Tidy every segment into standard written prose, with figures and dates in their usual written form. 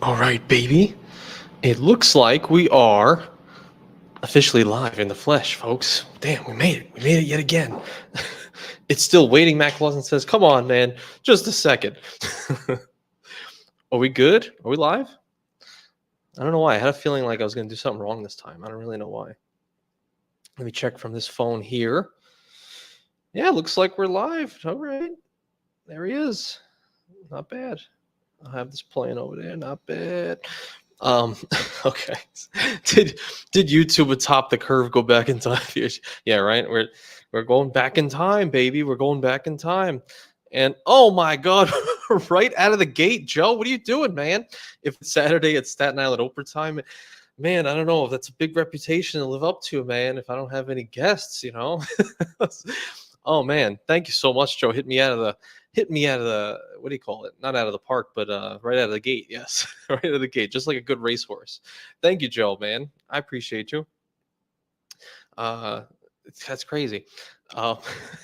All right, baby. It looks like we are officially live in the flesh, folks. Damn, we made it. We made it yet again. It's still waiting. Matt Clausen says, "Come on, man. Just a second." Are we good? Are we live? I don't know why. I had a feeling like I was going to do something wrong this time. I don't really know why. Let me check from this phone here. Yeah, looks like we're live. All right. There he is. Not bad. I'll have this playing over there. Not bad. Um, okay. Did YouTube atop the curve go back in time? Yeah, right. We're going back in time, baby. We're going back in time. And oh my God, right out of the gate, Joe, what are you doing, man? If it's Saturday at Staten Island Oprah time, man, I don't know if that's a big reputation to live up to, man. If I don't have any guests, Oh man, thank you so much, Joe. Hit me out of the what do you call it? Not out of the park, but right out of the gate. Yes, right out of the gate, just like a good racehorse. Thank you, Joe, man. I appreciate you. Uh, that's crazy. Uh,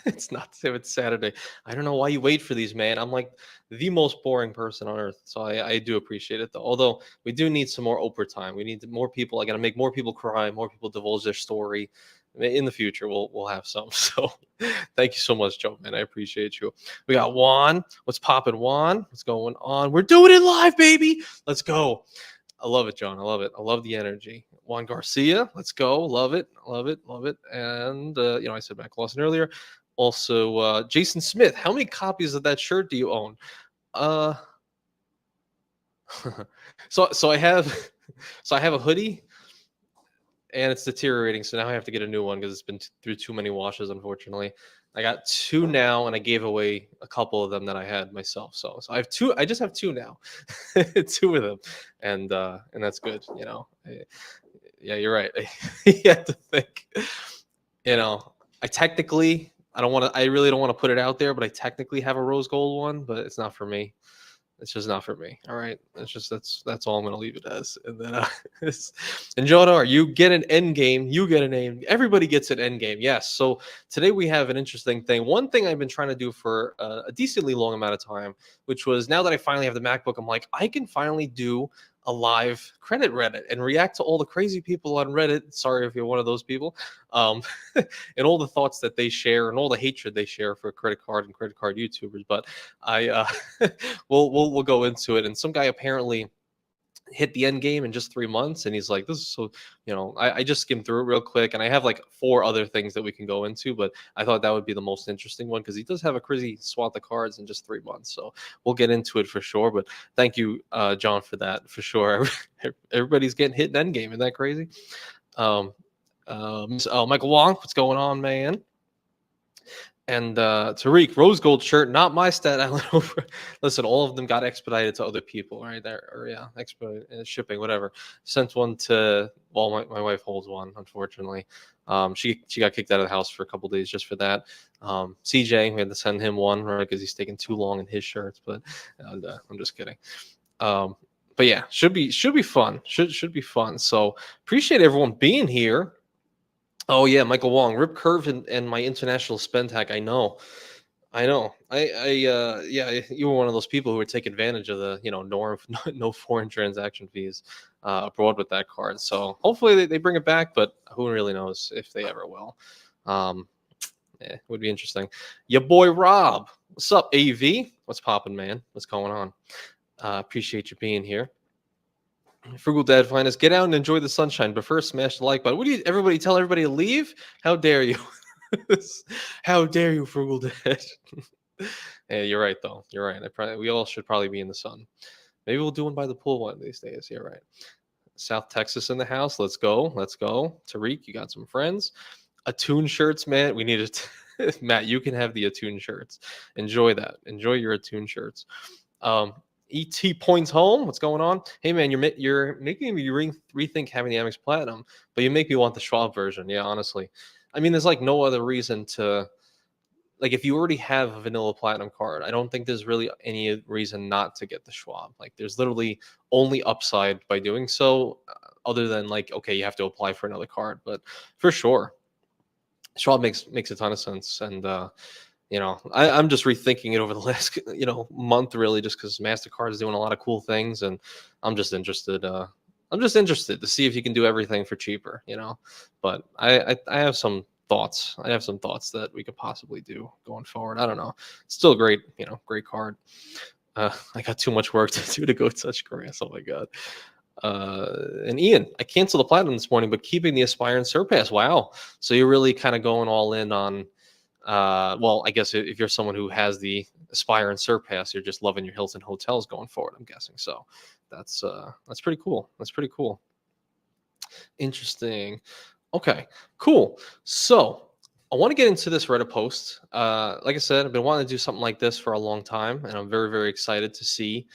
it's not it's Saturday. I don't know why you wait for these, man. I'm like the most boring person on earth, so I do appreciate it though. Although we do need some more Oprah time. We need more people. I got to make more people cry, more people divulge their story. In the future, we'll have some. So, thank you so much, Joe, man. I appreciate you. We got Juan. What's poppin', Juan? What's going on? We're doing it live, baby. Let's go. I love it, John. I love it. I love the energy. Juan Garcia, let's go. Love it. Love it. Love it. And I said Matt Clausen earlier. Also, Jason Smith. How many copies of that shirt do you own? Uh, so I have, so I have a hoodie, and it's deteriorating. So now I have to get a new one because it's been through too many washes. Unfortunately, I got two now, and I gave away a couple of them that I had myself. So I have two. I just have two now, two of them, and that's good. Yeah, you're right. You have to think. I technically, I don't want to. I really don't want to put it out there, but I technically have a rose gold one, but it's not for me. It's just not for me. All right. That's all I'm gonna leave it as. And then and Jodar, you get an end game, you get an aim. Everybody gets an end game. Yes. So today we have an interesting thing. One thing I've been trying to do for a decently long amount of time, which was now that I finally have the MacBook, I'm like, I can finally do a live credit Reddit and react to all the crazy people on Reddit. Sorry if you're one of those people. Um, and all the thoughts that they share and all the hatred they share for credit card and credit card YouTubers. But I we'll go into it. And some guy apparently hit the end game in just 3 months, and he's like, "This is so." I just skimmed through it real quick, and I have like four other things that we can go into, but I thought that would be the most interesting one because he does have a crazy swath of cards in just 3 months. So we'll get into it for sure. But thank you, John, for that for sure. Everybody's getting hit in end game. Isn't that crazy? Michael Wong, what's going on, man? And Tariq, rose gold shirt, not my Staten Island over. Listen, all of them got expedited to other people, right? There, or yeah, expedited shipping, whatever. Sent one to. Well, my wife holds one, unfortunately. She got kicked out of the house for a couple days just for that. CJ, we had to send him one, right, because he's taking too long in his shirts. But I'm just kidding. But yeah, should be fun. Should be fun. So appreciate everyone being here. Oh yeah, Michael Wong, Rip Curve and my international spend hack. I know. Yeah, you were one of those people who would take advantage of the no foreign transaction fees abroad with that card. So hopefully they bring it back, but who really knows if they ever will. It would be interesting. Your boy Rob, what's up, AV? What's popping, man? What's going on? Appreciate you being here. Frugal Dad Finest, get out and enjoy the sunshine, but first smash the like button. What do you everybody tell everybody to leave? How dare you? How dare you, Frugal Dad? Yeah, you're right though. You're right. We all should probably be in the sun. Maybe we'll do one by the pool one of these days. You're right. South Texas in the house. Let's go. Let's go. Tariq, you got some friends. Attune shirts, man. We need it. Matt, you can have the Attune shirts. Enjoy that. Enjoy your Attune shirts. ET points home. What's going on? Hey man, you're making me rethink having the Amex Platinum, but you make me want the Schwab version. Yeah, honestly, I mean, there's like no other reason to like if you already have a vanilla Platinum card. I don't think there's really any reason not to get the Schwab. Like, there's literally only upside by doing so, other than like, okay, you have to apply for another card, but for sure, Schwab makes a ton of sense. And I'm just rethinking it over the last month, really, just because Mastercard is doing a lot of cool things, and I'm just interested. I'm just interested to see if you can do everything for cheaper. But I have some thoughts. I have some thoughts that we could possibly do going forward. I don't know. Still a great, great card. I got too much work to do to go touch grass. Oh my god. And Ian, I canceled the platinum this morning, but keeping the Aspire and Surpass. Wow. So you're really kind of going all in on. Well, I guess if you're someone who has the Aspire and Surpass, you're just loving your Hilton hotels going forward. I'm guessing so. That's pretty cool. That's pretty cool. Interesting. Okay, cool. So I want to get into this Reddit post. Like I said, I've been wanting to do something like this for a long time, and I'm very, very excited to see,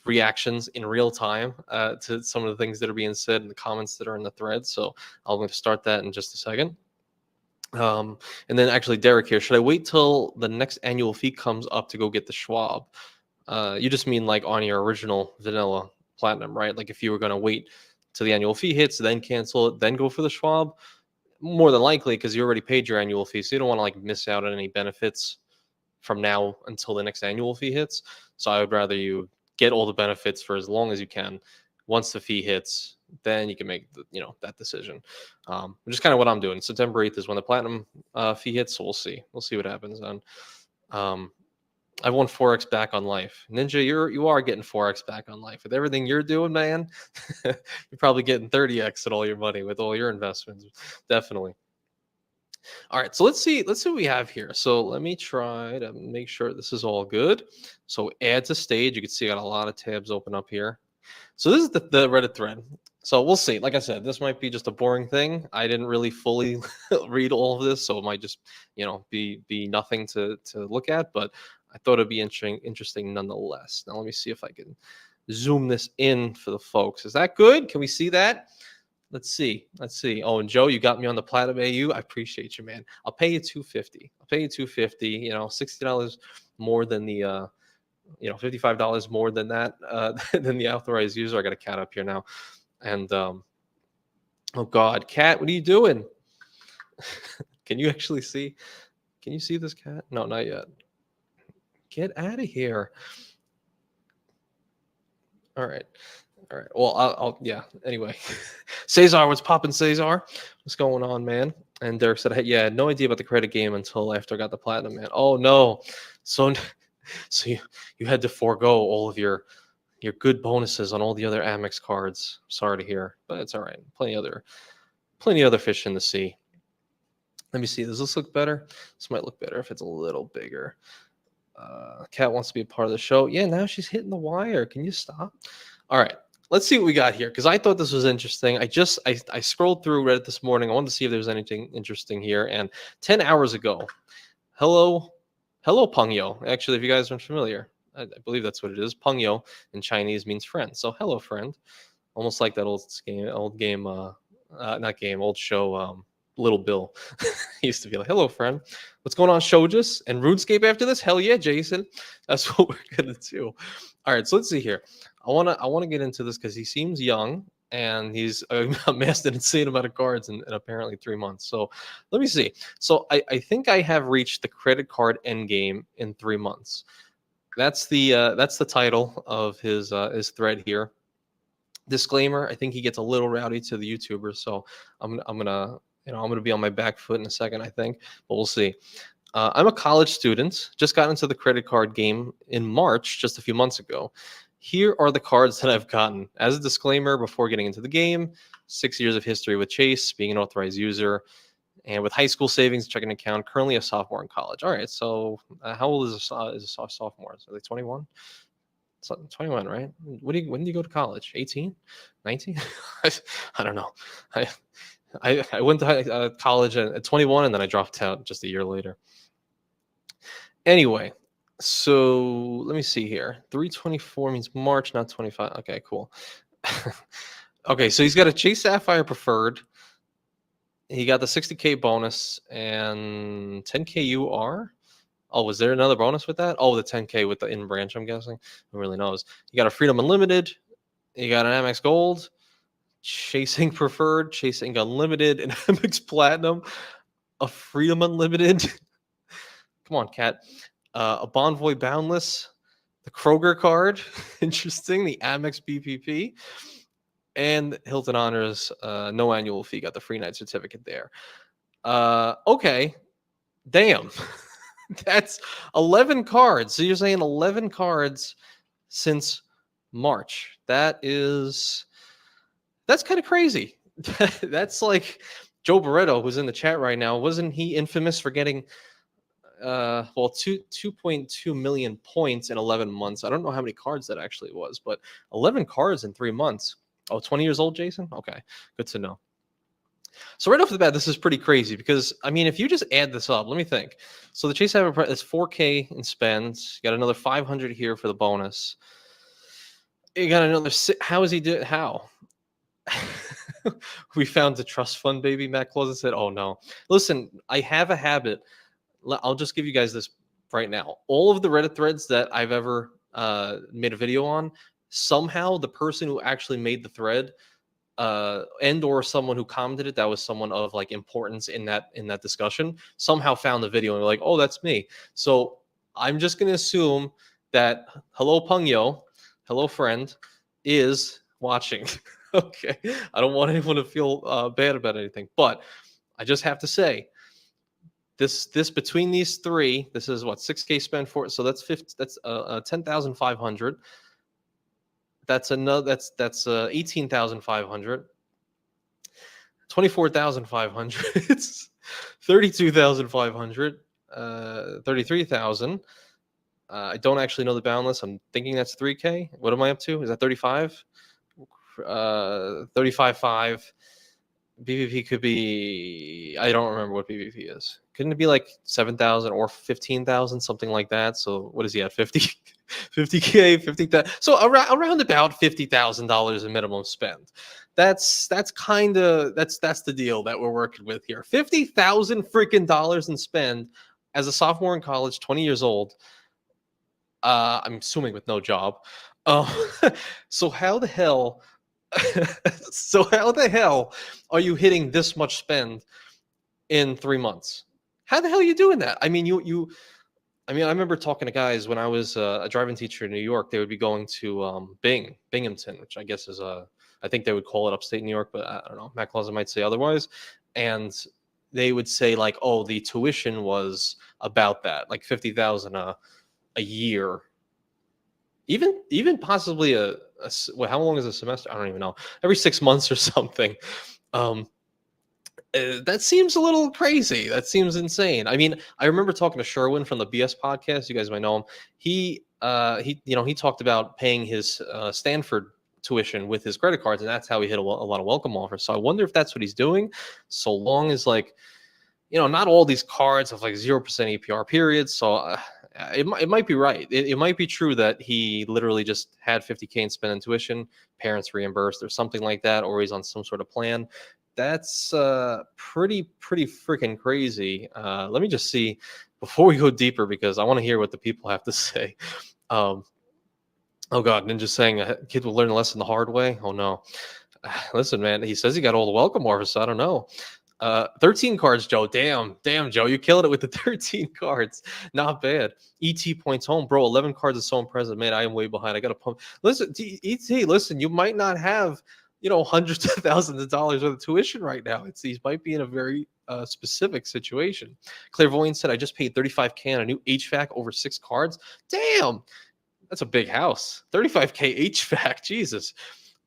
reactions in real time to some of the things that are being said in the comments that are in the thread. So I'm going to start that in just a second. And then actually, Derek here, should I wait till the next annual fee comes up to go get the Schwab? You just mean like on your original vanilla platinum, right? Like if you were going to wait till the annual fee hits, then cancel it, then go for the Schwab, more than likely because you already paid your annual fee, so you don't want to like miss out on any benefits from now until the next annual fee hits. So I would rather you get all the benefits for as long as you can. Once the fee hits, then you can make that decision. Which is kind of what I'm doing. September 8th is when the platinum fee hits, so we'll see. We'll see what happens then. I won 4x back on life. Ninja, you are getting 4x back on life with everything you're doing, man. You're probably getting 30x at all your money with all your investments. Definitely. All right, so let's see what we have here. So let me try to make sure this is all good. So add to stage. You can see I got a lot of tabs open up here. So this is the Reddit thread. So we'll see. Like I said, this might be just a boring thing. I didn't really fully read all of this, so it might just be nothing to look at. But I thought it'd be interesting nonetheless. Now let me see if I can zoom this in for the folks. Is that good? Can we see that? Let's see. Oh, and Joe, you got me on the platinum AU. I appreciate you, man. I'll pay you $250. I'll pay you $250. $60 more than the $55 more than that than the authorized user. I got a cat up here now, and oh God, cat, what are you doing? Can you actually see? Can you see this cat? No, not yet. Get out of here. All right. Well, yeah. Anyway, Cesar, what's popping, Cesar? What's going on, man? And Derek said, hey, yeah, I had no idea about the credit game until after I got the platinum, man. Oh no. So you had to forego all of your good bonuses on all the other Amex cards. Sorry to hear, but it's all right. Plenty other fish in the sea. Let me see. Does this look better? This might look better if it's a little bigger. Kat wants to be a part of the show. Yeah, now she's hitting the wire. Can you stop? All right. Let's see what we got here because I thought this was interesting. I scrolled through Reddit this morning. I wanted to see if there was anything interesting here. And 10 hours ago, hello, Pengyo. Actually, if you guys aren't familiar, I believe that's what it is. Pengyo in Chinese means friend. So hello, friend. Almost like that old show, Little Bill. He used to be like, hello, friend. What's going on, Shojas? And RuneScape after this? Hell yeah, Jason. That's what we're gonna do. All right, so let's see here. I wanna get into this because he seems young and he's amassed an insane amount of cards in apparently 3 months. So let me see. So I think I have reached the credit card endgame in 3 months. That's the title of his thread here. Disclaimer: I think he gets a little rowdy to the YouTubers, so I'm gonna be on my back foot in a second, I think, but we'll see. I'm a college student, just got into the credit card game in March, just a few months ago. Here are the cards that I've gotten. As a disclaimer, before getting into the game, 6 years of history with Chase, being an authorized user, and with high school savings checking account, currently a sophomore in college. All right, so how old is a sophomore? Are they 21? 21, right? When do you go to college? 18? 19? I don't know. I went to college at 21 and then I dropped out just a year later. Anyway, so let me see here. 324 means March, not 25. Okay, cool. Okay, so he's got a Chase Sapphire Preferred. He got the 60K bonus and 10K UR. Oh, was there another bonus with that? Oh, the 10K with the in branch, I'm guessing. Who really knows? You got a Freedom Unlimited. You got an Amex Gold. Chasing Preferred, Chasing Unlimited, and Amex Platinum, a Freedom Unlimited, Come on, cat. A Bonvoy Boundless, the Kroger card, interesting. The Amex BPP, and Hilton Honors, no annual fee. Got the free night certificate there. Okay, damn, that's 11 cards. So you're saying 11 cards since March? That's kind of crazy. That's like Joe Barretto, who's in the chat right now. Wasn't he infamous for getting 2.2 million points in 11 months? I don't know how many cards that actually was, but 11 cards in 3 months. Oh, 20 years old, Jason? Okay, good to know. So right off the bat, this is pretty crazy because, I mean, if you just add this up, let me think. So the Chase Avid is 4K in spends. You got another 500 here for the bonus. You got another. How is he doing? How? We found the trust fund, baby. Matt Clausen said, "Oh no, listen, I have a habit. I'll just give you guys this right now. All of the Reddit threads that I've ever made a video on, somehow the person who actually made the thread and or someone who commented it, that was someone of like importance in that discussion, somehow found the video and were like, oh, that's me. So I'm just gonna assume that hello Pungyo, hello friend, is watching. Okay, I don't want anyone to feel bad about anything, but I just have to say this between these three, this is what 6K spent for it. So that's 50, that's 10,500. That's another. That's 18,500. 24,500. It's 32,500. 33,000. I don't actually know the boundless. I'm thinking that's 3K. What am I up to? Is that 35? 35.5. BVP could be. I don't remember what BVP is. Couldn't it be like 7,000 or 15,000, something like that? So what is he at? 50, 50K, 50,000. So around about $50,000 in minimum spend. That's the deal that we're working with here. 50,000 freaking dollars in spend as a sophomore in college, 20 years old. I'm assuming with no job. So how the hell? So how the hell are you hitting this much spend in 3 months? How the hell are you doing that? I mean, I remember talking to guys when I was a driving teacher in New York. They would be going to Binghamton, which I guess is I think they would call it upstate New York, but I don't know. Matt Clausen might say otherwise. And they would say like, oh, the tuition was about that, like 50,000 a year, even possibly well, how long is a semester? I don't even know. Every 6 months or something. That seems a little crazy. That seems insane. I mean, I remember talking to Sherwin from the BS podcast. You guys might know him. He talked about paying his Stanford tuition with his credit cards, and that's how he hit a lot of welcome offers. So I wonder if that's what he's doing. So long as like, not all these cards have like 0% APR periods. So it might be right. It might be true that he literally just had 50K in spend in tuition, parents reimbursed or something like that, or he's on some sort of plan. That's pretty freaking crazy. Let me just see before we go deeper, because I want to hear what the people have to say. Oh God, Ninja's saying a kid will learn a lesson the hard way. Oh no. Listen, man, he says he got all the welcome offers, so I don't know. 13 cards, Joe. Damn, Joe, you killed it with the 13 cards. Not bad. ET points home, bro. 11 cards is so impressive, man. I am way behind. I got to pump. Listen, ET. Listen, you might not have hundreds of thousands of dollars worth of tuition right now. He might be in a very specific situation. Clairvoyant said, I just paid 35K on a new HVAC over 6 cards. Damn, that's a big house. 35K HVAC. Jesus.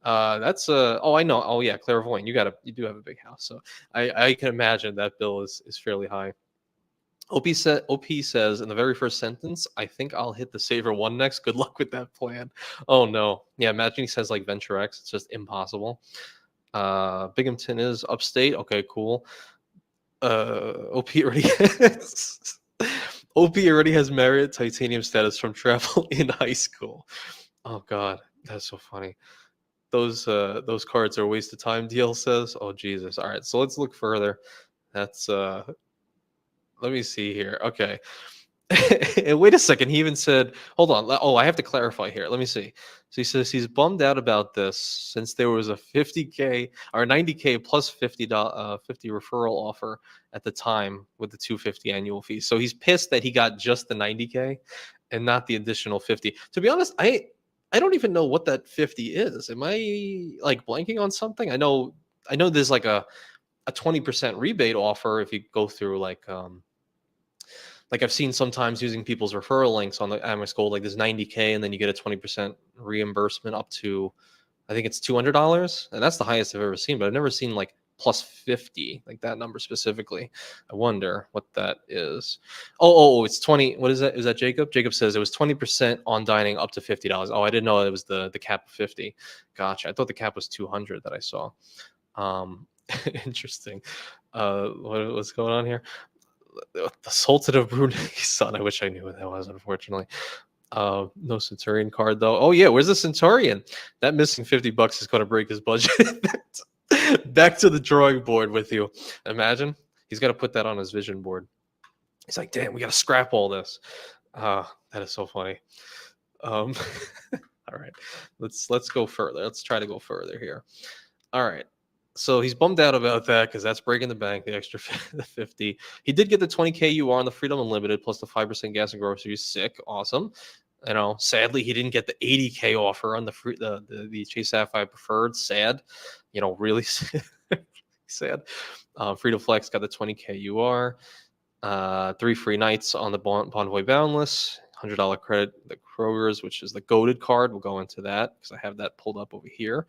That's oh, I know. Oh yeah, Clairvoyant. You do have a big house, so I can imagine that bill is fairly high. OP says in the very first sentence, I think I'll hit the Saver 1 next. Good luck with that plan. Oh no. Yeah, imagine he says like Venture X. It's just impossible. Binghamton is upstate. Okay, cool. OP already has OP already has Marriott Titanium status from travel in high school. Oh god, that's so funny. Those cards are a waste of time, DL says. Oh Jesus. All right, so let's look further. That's let me see here. Okay. And wait a second, he even said, hold on. Oh, I have to clarify here. Let me see. So he says he's bummed out about this since there was a 50K or 90K plus $50 referral offer at the time with the 250 annual fee. So he's pissed that he got just the 90K and not the additional 50. To be honest, I don't even know what that 50 is. Am I like blanking on something? I know there's like a 20% rebate offer if you go through like I've seen sometimes using people's referral links on the Amex Gold, like there's 90K and then you get a 20% reimbursement up to, I think it's $200. And that's the highest I've ever seen, but I've never seen like plus 50, like that number specifically. I wonder what that is. It's 20. What is that? Is that Jacob? Jacob says it was 20% on dining up to $50. Oh, I didn't know it was the cap of 50. Gotcha. I thought the cap was 200 that I saw. Interesting. What's going on here? The Sultan of Brunei son. I wish I knew what that was, unfortunately. No Centurion card though. Oh yeah, where's the Centurion? That missing $50 is going to break his budget. Back to the drawing board with you. Imagine he's got to put that on his vision board. He's like, damn, we got to scrap all this. That is so funny. All right, let's go further. Let's try to go further here. All right. So he's bummed out about that because that's breaking the bank, the extra 50. He did get the 20K UR on the Freedom Unlimited plus the 5% gas and groceries. Sick. Awesome. Sadly, he didn't get the 80K offer on the Chase Sapphire Preferred. Sad. Really sad. Freedom Flex got the 20K UR. 3 free nights on the Bonvoy Boundless. $100 credit, the Kroger's, which is the goated card. We'll go into that because I have that pulled up over here.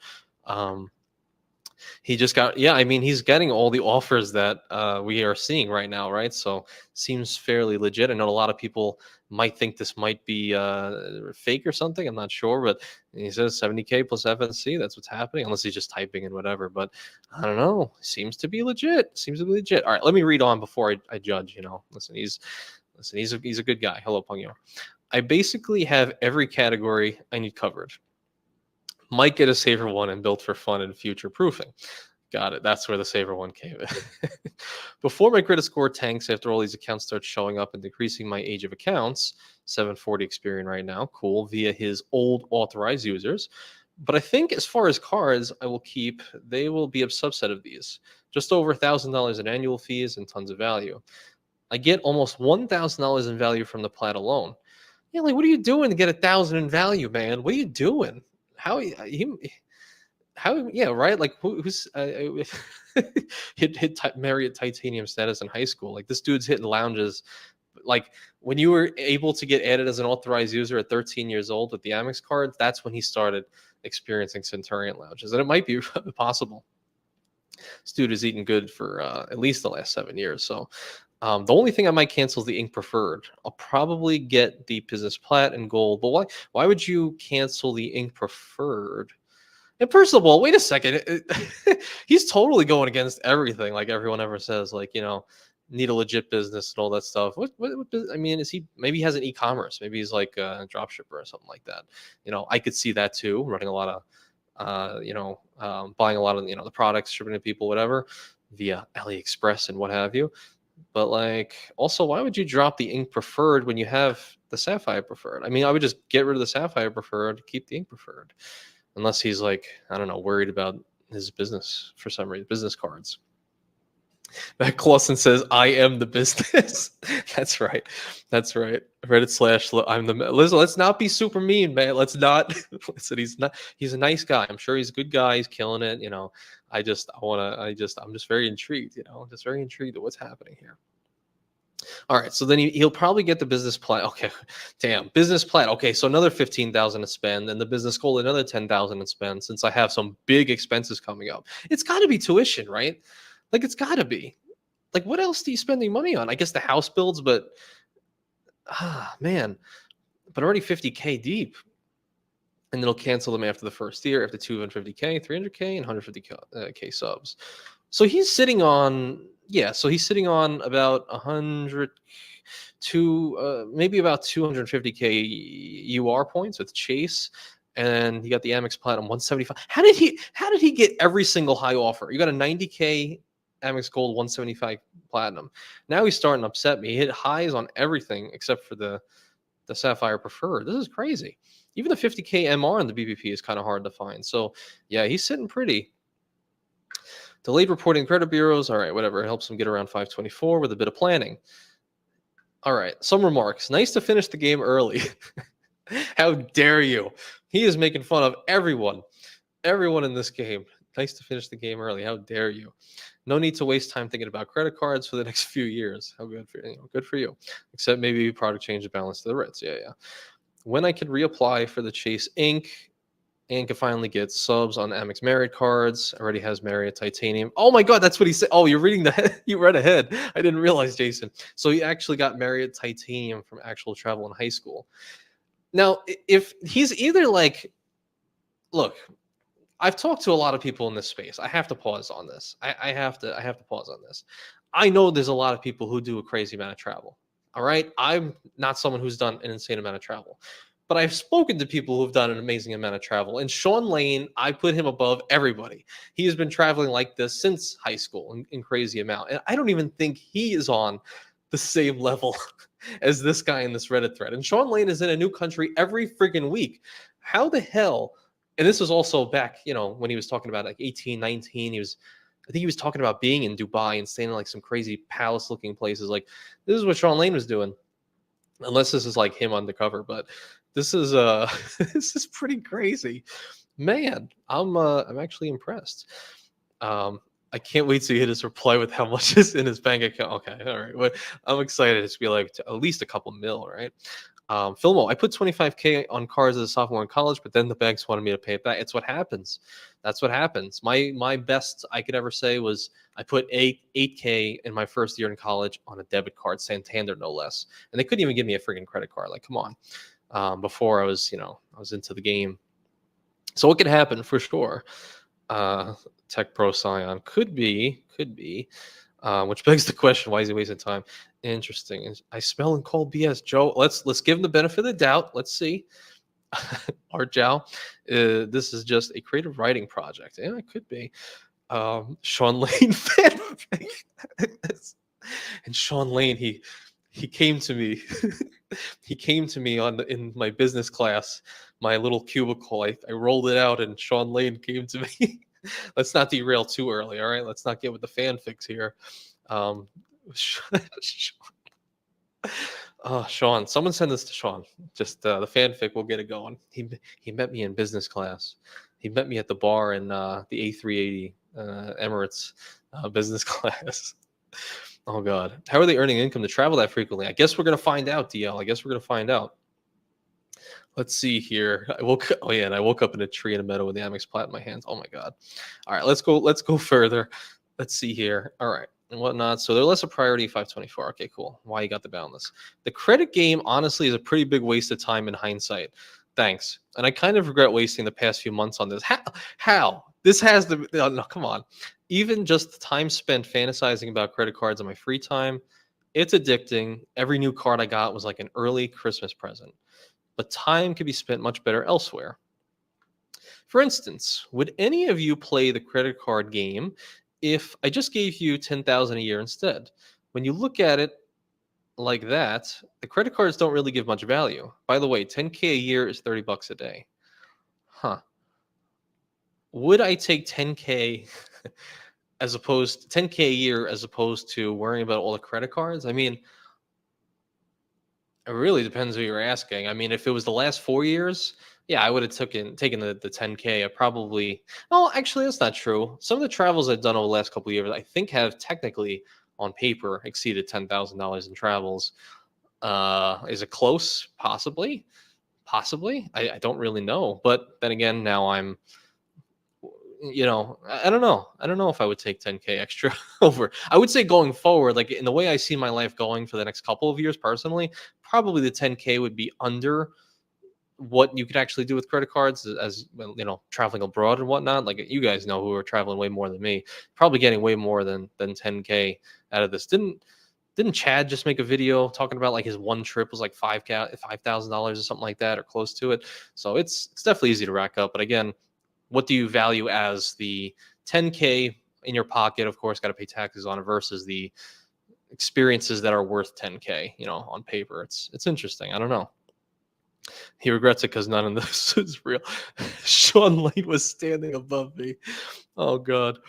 He just got, he's getting all the offers that we are seeing right now, right? So seems fairly legit. I know a lot of people might think this might be fake or something. I'm not sure, but he says 70K plus FNC. That's what's happening, unless he's just typing and whatever. But I don't know. Seems to be legit. All right, let me read on before I judge. Listen, he's a good guy. Hello, Pungyo. I basically have every category I need covered. Might get a saver one and built for fun and future proofing. Got it. That's where the saver one came in. Before my credit score tanks, after all these accounts start showing up and decreasing my age of accounts, 740 Experian right now, cool, via his old authorized users. But I think as far as cards I will keep, they will be a subset of these. Just over $1,000 in annual fees and tons of value. I get almost $1,000 in value from the Plaid alone. Yeah, like what are you doing to get $1,000 in value, man? What are you doing? How yeah, right? Like who's hit Marriott Titanium status in high school? Like this dude's hitting lounges. Like when you were able to get added as an authorized user at 13 years old with the Amex card, that's when he started experiencing Centurion lounges, and it might be possible. This dude is eating good for at least the last 7 years. So the only thing I might cancel is the Ink Preferred. I'll probably get the Business Plat and Gold. But why would you cancel the Ink Preferred? And first of all, wait a second. He's totally going against everything like everyone ever says. Like, need a legit business and all that stuff. What I mean, maybe he has an e-commerce. Maybe he's like a drop shipper or something like that. I could see that too, running a lot of buying a lot of the products, shipping to people, whatever, via AliExpress and what have you. But also, why would you drop the Ink Preferred when you have the Sapphire Preferred? I mean, I would just get rid of the Sapphire Preferred, keep the Ink Preferred, unless he's worried about his business for some reason, business cards. Matt Clausen says, "I am the business." That's right. Reddit / I'm the listen. Let's not be super mean, man. Let's not. Listen, he's a nice guy. I'm sure he's a good guy. He's killing it. I'm just very intrigued. Just very intrigued at what's happening here. All right, so then he'll probably get the business plan. Okay, damn, business plan. Okay, so another 15,000 to spend, and the business goal another 10,000 to spend. Since I have some big expenses coming up, it's got to be tuition, right? Like it's got to be. Like what else are you spending money on? I guess the house builds, but man, but already 50K deep. And then he'll cancel them after the first year, after 250K, 300K, and 150K subs. So he's sitting on, about 100 to maybe about 250K UR points with Chase. And he got the Amex Platinum 175. How did he get every single high offer? You got a 90K Amex Gold, 175 Platinum. Now he's starting to upset me. He hit highs on everything except for the Sapphire Preferred. This is crazy. Even the 50K MR in the BBP is kind of hard to find. So, yeah, he's sitting pretty. Delayed reporting credit bureaus. All right, whatever. It helps him get around 524 with a bit of planning. All right, some remarks. Nice to finish the game early. How dare you? He is making fun of everyone. Everyone in this game. Nice to finish the game early. How dare you? No need to waste time thinking about credit cards for the next few years. How good for you? Good for you. Except maybe product change the balance to the Ritz. Yeah, yeah. When I could reapply for the Chase Inc. and can finally get subs on Amex Marriott cards. Already has Marriott Titanium. Oh my God, that's what he said. Oh, you're reading the you read ahead. I didn't realize, Jason. So he actually got Marriott Titanium from actual travel in high school. Now, if he's either like, look, I've talked to a lot of people in this space. I have to pause on this. I have to pause on this. I know there's a lot of people who do a crazy amount of travel. All right. I'm not someone who's done an insane amount of travel, but I've spoken to people who've done an amazing amount of travel. And Sean Lane, I put him above everybody. He has been traveling like this since high school in crazy amount. And I don't even think he is on the same level as this guy in this Reddit thread. And Sean Lane is in a new country every freaking week. How the hell? And this was also back, when he was talking about like 18, 19, I think he was talking about being in Dubai and staying in like some crazy palace looking places. Like this is what Sean Lane was doing. Unless this is like him undercover, but this is this is pretty crazy. Man, I'm actually impressed. I can't wait to hit his reply with how much is in his bank account. Okay, all right. Well, I'm excited to be like to at least a couple mil, right? Filmo, I put 25K on cars as a sophomore in college, but then the banks wanted me to pay it back. It's what happens. That's what happens. My best I could ever say was I put 8K in my first year in college on a debit card, Santander no less, and they couldn't even give me a freaking credit card. Like, come on. Before I was into the game, so what could happen for sure. Tech Pro Scion could be. Which begs the question: why is he wasting time? Interesting. I smell and call BS, Joe. Let's give him the benefit of the doubt. Let's see. Art Jow, this is just a creative writing project. Yeah, it could be. Sean Lane fanfic. And Sean Lane, he came to me. He came to me in my business class, my little cubicle. I rolled it out, and Sean Lane came to me. Let's not derail too early, all right? Let's not get with the fanfics here. Sean, someone send this to Sean. Just the fanfic will get it going. He met me in business class. He met me at the bar in the A380 Emirates business class. Oh God, how are they earning income to travel that frequently? I guess we're gonna find out, DL. I guess we're gonna find out. Let's see here. I woke up in a tree in a meadow with the Amex Plat in my hands. Oh my God. All right, let's go further. Let's see here. All right, and whatnot. So they're less a priority, 524. Okay, cool. Why you got the boundless? The credit game, honestly, is a pretty big waste of time in hindsight. Thanks. And I kind of regret wasting the past few months on this. How? This has to no, come on. Even just the time spent fantasizing about credit cards in my free time, it's addicting. Every new card I got was like an early Christmas present. But time could be spent much better elsewhere. For instance, would any of you play the credit card game if I just gave you 10,000 a year instead? When you look at it like that, the credit cards don't really give much value. By the way, 10K a year is $30 a day. Huh. Would I take 10K as opposed to 10K a year as opposed to worrying about all the credit cards? I mean, it really depends who you're asking. I mean, if it was the last 4 years, yeah, I would have taken the 10K. I probably no, actually that's not true. Some of the travels I've done over the last couple of years, I think have technically on paper exceeded $10,000 in travels. Is it close? Possibly. I don't really know. But then again, now I'm I don't know. I don't know if I would take 10K extra over. I would say going forward, like in the way I see my life going for the next couple of years personally, probably the 10K would be under what you could actually do with credit cards as well, traveling abroad and whatnot. Like you guys know who are traveling way more than me, probably getting way more than 10K out of this. Didn't Chad just make a video talking about like his one trip was like $5,000 or something like that or close to it? So it's definitely easy to rack up. But again, what do you value as the 10K in your pocket, of course, got to pay taxes on it versus the experiences that are worth 10K, on paper. It's interesting. I don't know. He regrets it because none of this is real. Sean Lane was standing above me. Oh God.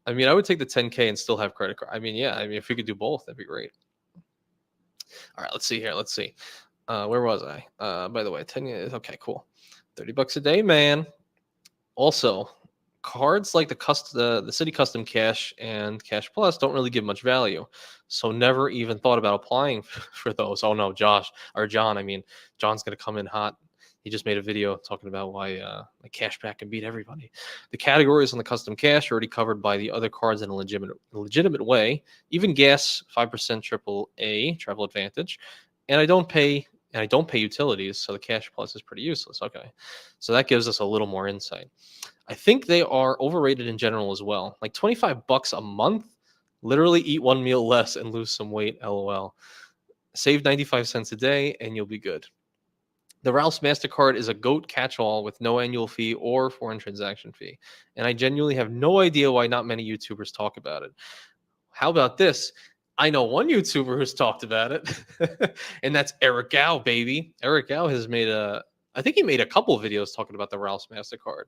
I mean, I would take the 10K and still have credit card. I mean, yeah. I mean, if we could do both, that'd be great. All right, let's see here. Let's see. Where was I? By the way, 10 years. Okay, cool. $30 a day, man. Also, cards like the City Custom Cash and Cash Plus don't really give much value. So never even thought about applying for those. Oh no, John. I mean, John's gonna come in hot. He just made a video talking about why like cashback can beat everybody. The categories on the custom cash are already covered by the other cards in a legitimate way. Even gas, 5% triple A, travel advantage. And I don't pay utilities, so the cash plus is pretty useless. Okay. So that gives us a little more insight. I think they are overrated in general as well. Like $25 a month, literally eat one meal less and lose some weight. LOL. Save 95 cents a day and you'll be good. The Ralph's MasterCard is a GOAT catch-all with no annual fee or foreign transaction fee. And I genuinely have no idea why not many YouTubers talk about it. How about this? I know one YouTuber who's talked about it, and that's Eric Gao, baby. Eric Gao has I think he made a couple of videos talking about the Ralph's MasterCard.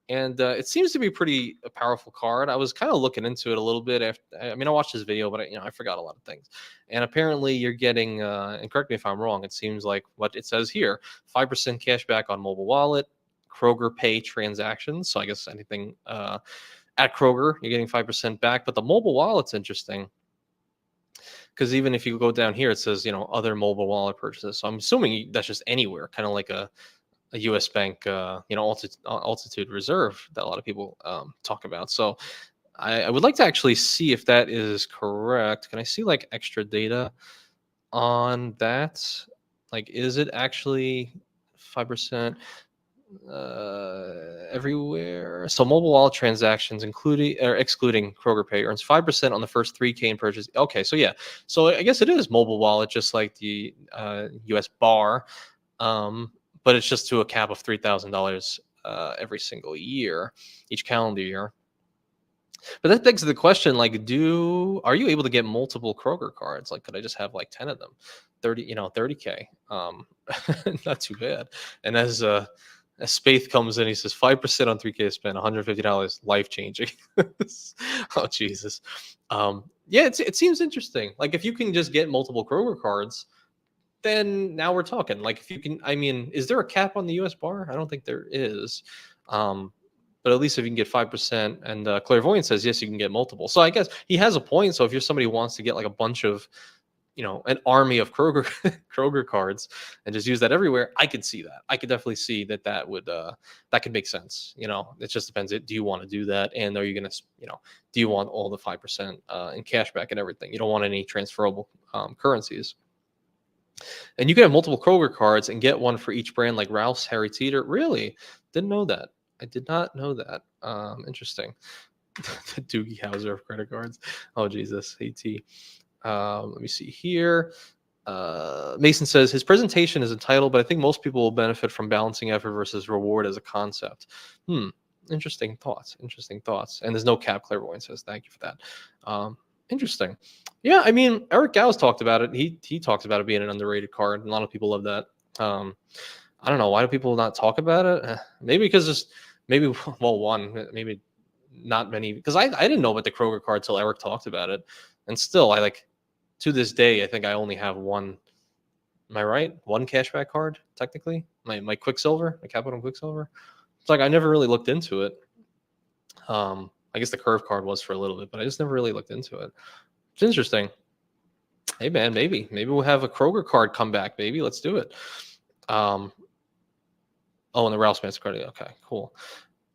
And it seems to be a powerful card. I was kind of looking into it a little bit after. I mean, I watched his video, but I forgot a lot of things. And apparently, you're getting. And correct me if I'm wrong. It seems like what it says here: 5% cash back on mobile wallet, Kroger Pay transactions. So I guess anything at Kroger, you're getting 5% back. But the mobile wallet's interesting because even if you go down here, it says other mobile wallet purchases. So I'm assuming that's just anywhere, kind of like a U.S. Bank, altitude reserve that a lot of people talk about. So I would like to actually see if that is correct. Can I see like extra data on that? Like, is it actually 5% everywhere? So mobile wallet transactions, including or excluding Kroger Pay, earns 5% on the first 3K in purchase. Okay, so yeah, so I guess it is mobile wallet, just like the U.S. bar. But it's just to a cap of $3,000 every single year, each calendar year. But that begs the question: like, are you able to get multiple Kroger cards? Like, could I just have like 10 of them, 30K? Not too bad. And as Spaith comes in, he says 5% on 3K spend, $150, life changing. Oh Jesus. Yeah, it seems interesting. Like, if you can just get multiple Kroger cards, then now we're talking. Like, if you can, I mean, is there a cap on the US bar? I don't think there is. But at least if you can get 5%, and Clairvoyant says, yes, you can get multiple. So I guess he has a point. So if you're somebody who wants to get like a bunch of, an army of Kroger Kroger cards and just use that everywhere, I could see that. I could definitely see that would that could make sense. It just depends. Do you want to do that? And are you going to, do you want all the 5% in cash back and everything? You don't want any transferable currencies. And you can have multiple Kroger cards and get one for each brand, like Ralph's, Harry Teeter. Really? Didn't know that. I did not know that. Interesting. The Doogie Howser of credit cards. Oh, Jesus. AT. Let me see here. Mason says his presentation is entitled, but I think most people will benefit from balancing effort versus reward as a concept. Interesting thoughts. And there's no cap, Clairvoyant says. Thank you for that. Interesting. Yeah, I mean, Eric Gauss talked about it. He talks about it being an underrated card, and a lot of people love that. I don't know, why do people not talk about it? Maybe because maybe not many, because I didn't know about the Kroger card till Eric talked about it, and still to this day I think I only have one. Am I right? One cashback card technically. My Quicksilver, my Capital Quicksilver. It's like I never really looked into it. I guess the Curve card was for a little bit, but I just never really looked into it. It's interesting. Hey man, maybe we'll have a Kroger card come back. Maybe let's do it. And the Ralph's MasterCard. Okay, cool.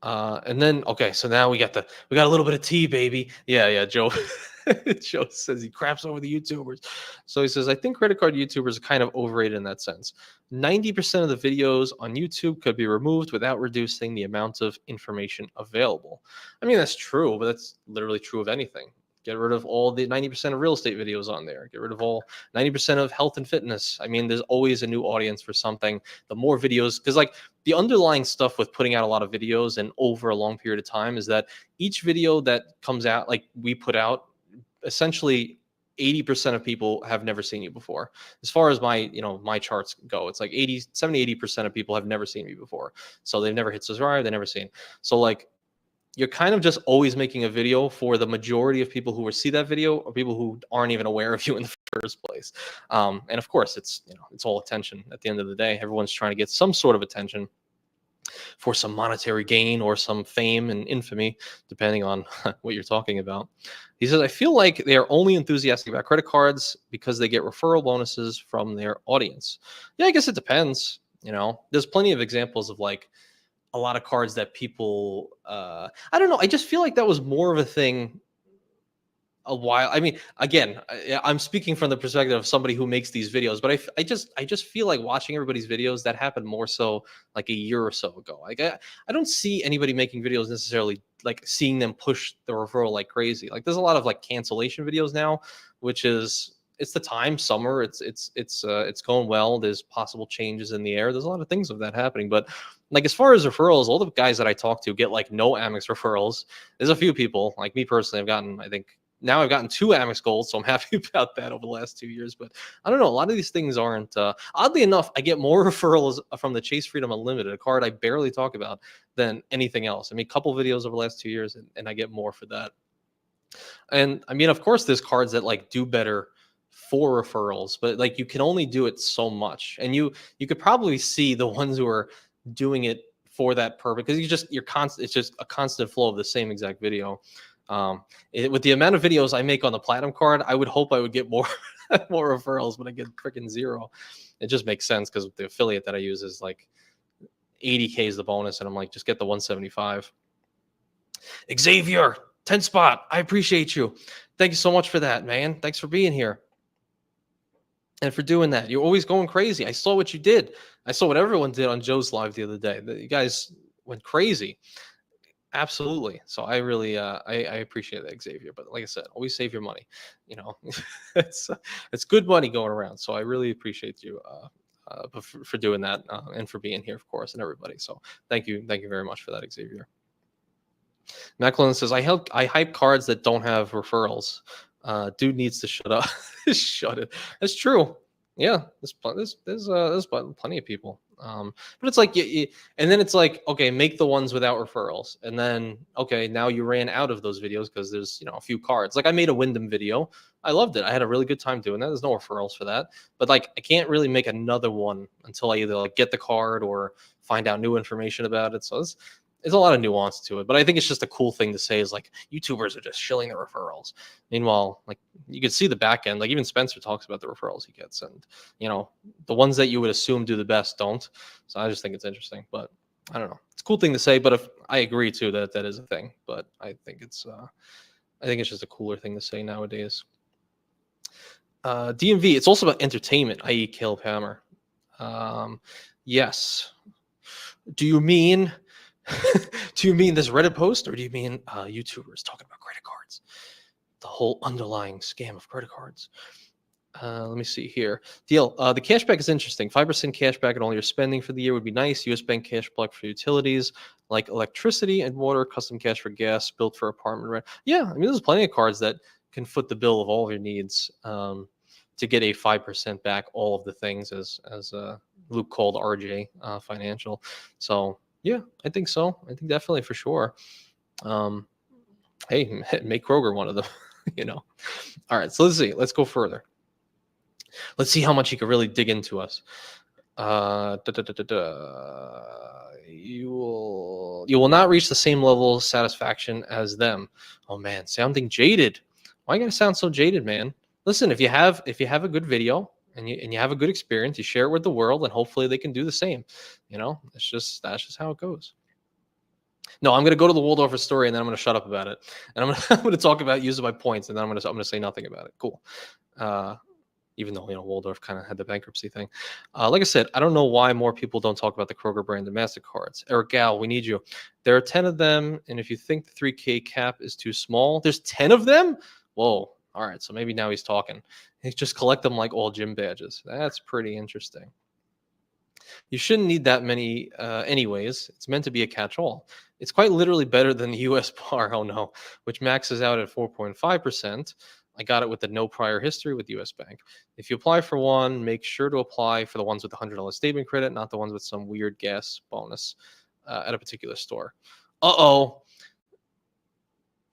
And then so now we got a little bit of tea, baby. Yeah, Joe. Joe says he craps over the YouTubers. So he says, I think credit card YouTubers are kind of overrated in that sense. 90% of the videos on YouTube could be removed without reducing the amount of information available. I mean, that's true, but that's literally true of anything. Get rid of all the 90% of real estate videos on there. Get rid of all 90% of health and fitness. I mean, there's always a new audience for something. The more videos, because like the underlying stuff with putting out a lot of videos and over a long period of time is that each video that comes out, like we put out, essentially 80% of people have never seen you before. As far as my charts go, it's like 80% of people have never seen me before. So they've never hit subscribe, they've never seen. So like you're kind of just always making a video for the majority of people who will see that video or people who aren't even aware of you in the first place. And of course, it's all attention at the end of the day. Everyone's trying to get some sort of attention for some monetary gain or some fame and infamy, depending on what you're talking about. He says, I feel like they are only enthusiastic about credit cards because they get referral bonuses from their audience. Yeah, I guess it depends. There's plenty of examples of like, a lot of cards that people I don't know, I just feel like that was more of a thing a while. I mean, again, I'm speaking from the perspective of somebody who makes these videos, but I just feel like watching everybody's videos that happened more so like a year or so ago. Like I don't see anybody making videos necessarily like seeing them push the referral like crazy. Like there's a lot of like cancellation videos now, which is it's the time, summer, it's going well, there's possible changes in the air, there's a lot of things of that happening. But like as far as referrals, all the guys that I talk to get like no Amex referrals. There's a few people like me personally, I've gotten 2 Amex Golds, so I'm happy about that over the last 2 years. But I don't know, a lot of these things aren't oddly enough, I get more referrals from the Chase Freedom Unlimited, a card I barely talk about, than anything else. I mean, a couple videos over the last 2 years, and I get more for that. And I mean, of course, there's cards that like do better for referrals, but like you can only do it so much. And you could probably see the ones who are doing it for that purpose because you're constant. It's just a constant flow of the same exact video. With the amount of videos I make on the platinum card, I would hope I would get more more referrals, but I get freaking 0. It just makes sense because the affiliate that I use is like 80K is the bonus, and I'm like, just get the 175. Xavier, 10 spot. I appreciate you. Thank you so much for that, man. Thanks for being here and for doing that. You're always going crazy. I saw what you did. I saw what everyone did on Joe's live the other day. You guys went crazy. Absolutely. So I really I appreciate that, Xavier. But like I said, always save your money. It's good money going around. So I really appreciate you for doing that and for being here, of course, and everybody. So thank you very much for that, Xavier. Macklin says, I hype cards that don't have referrals. Dude needs to shut up. Shut it. That's true. Yeah, there's plenty of people. But it's like, and then it's like, okay, make the ones without referrals, and then okay, now you ran out of those videos because there's a few cards. Like I made a Wyndham video, I loved it. I had a really good time doing that. There's no referrals for that, but like I can't really make another one until I either like get the card or find out new information about it. So there's a lot of nuance to it, but I think it's just a cool thing to say is like YouTubers are just shilling the referrals. Meanwhile, like you can see the back end, like even Spencer talks about the referrals he gets, and the ones that you would assume do the best don't. So I just think it's interesting, but I don't know. It's a cool thing to say, but if I agree too that is a thing, but I think it's just a cooler thing to say nowadays. DMV, it's also about entertainment, i.e. Caleb Hammer. Yes. Do you mean this Reddit post, or do you mean YouTubers talking about credit cards? The whole underlying scam of credit cards. Let me see here. The cashback is interesting. 5% cashback on all your spending for the year would be nice. US Bank cashback for utilities like electricity and water, custom cash for gas, built for apartment rent. Yeah, I mean, there's plenty of cards that can foot the bill of all of your needs to get a 5% back, all of the things, as Luke called RJ Financial. So yeah, I think so. I think definitely for sure. Hey, make Kroger one of them. All right, so let's see. Let's go further. Let's see how much he could really dig into us. You will not reach the same level of satisfaction as them. Oh man, sounding jaded. Why you gotta sound so jaded, man? Listen, if you have a good video and you have a good experience, you share it with the world, and hopefully they can do the same. That's just how it goes. No, I'm gonna go to the Waldorf story, and then I'm gonna shut up about it, and I'm gonna talk about using my points, and then I'm gonna say nothing about it. Cool. Even though Waldorf kind of had the bankruptcy thing. Like I said, I don't know why more people don't talk about the Kroger branded MasterCards. Eric Gal, we need you. There are 10 of them, and if you think the 3K cap is too small, there's 10 of them. Whoa. All right. So maybe now he's talking. He just collect them like all gym badges. That's pretty interesting. You shouldn't need that many anyways. It's meant to be a catch-all. It's quite literally better than the US bar, oh no, which maxes out at 4.5%. I got it with the no prior history with US Bank. If you apply for one, make sure to apply for the ones with the $100 statement credit, not the ones with some weird gas bonus at a particular store. Uh-oh.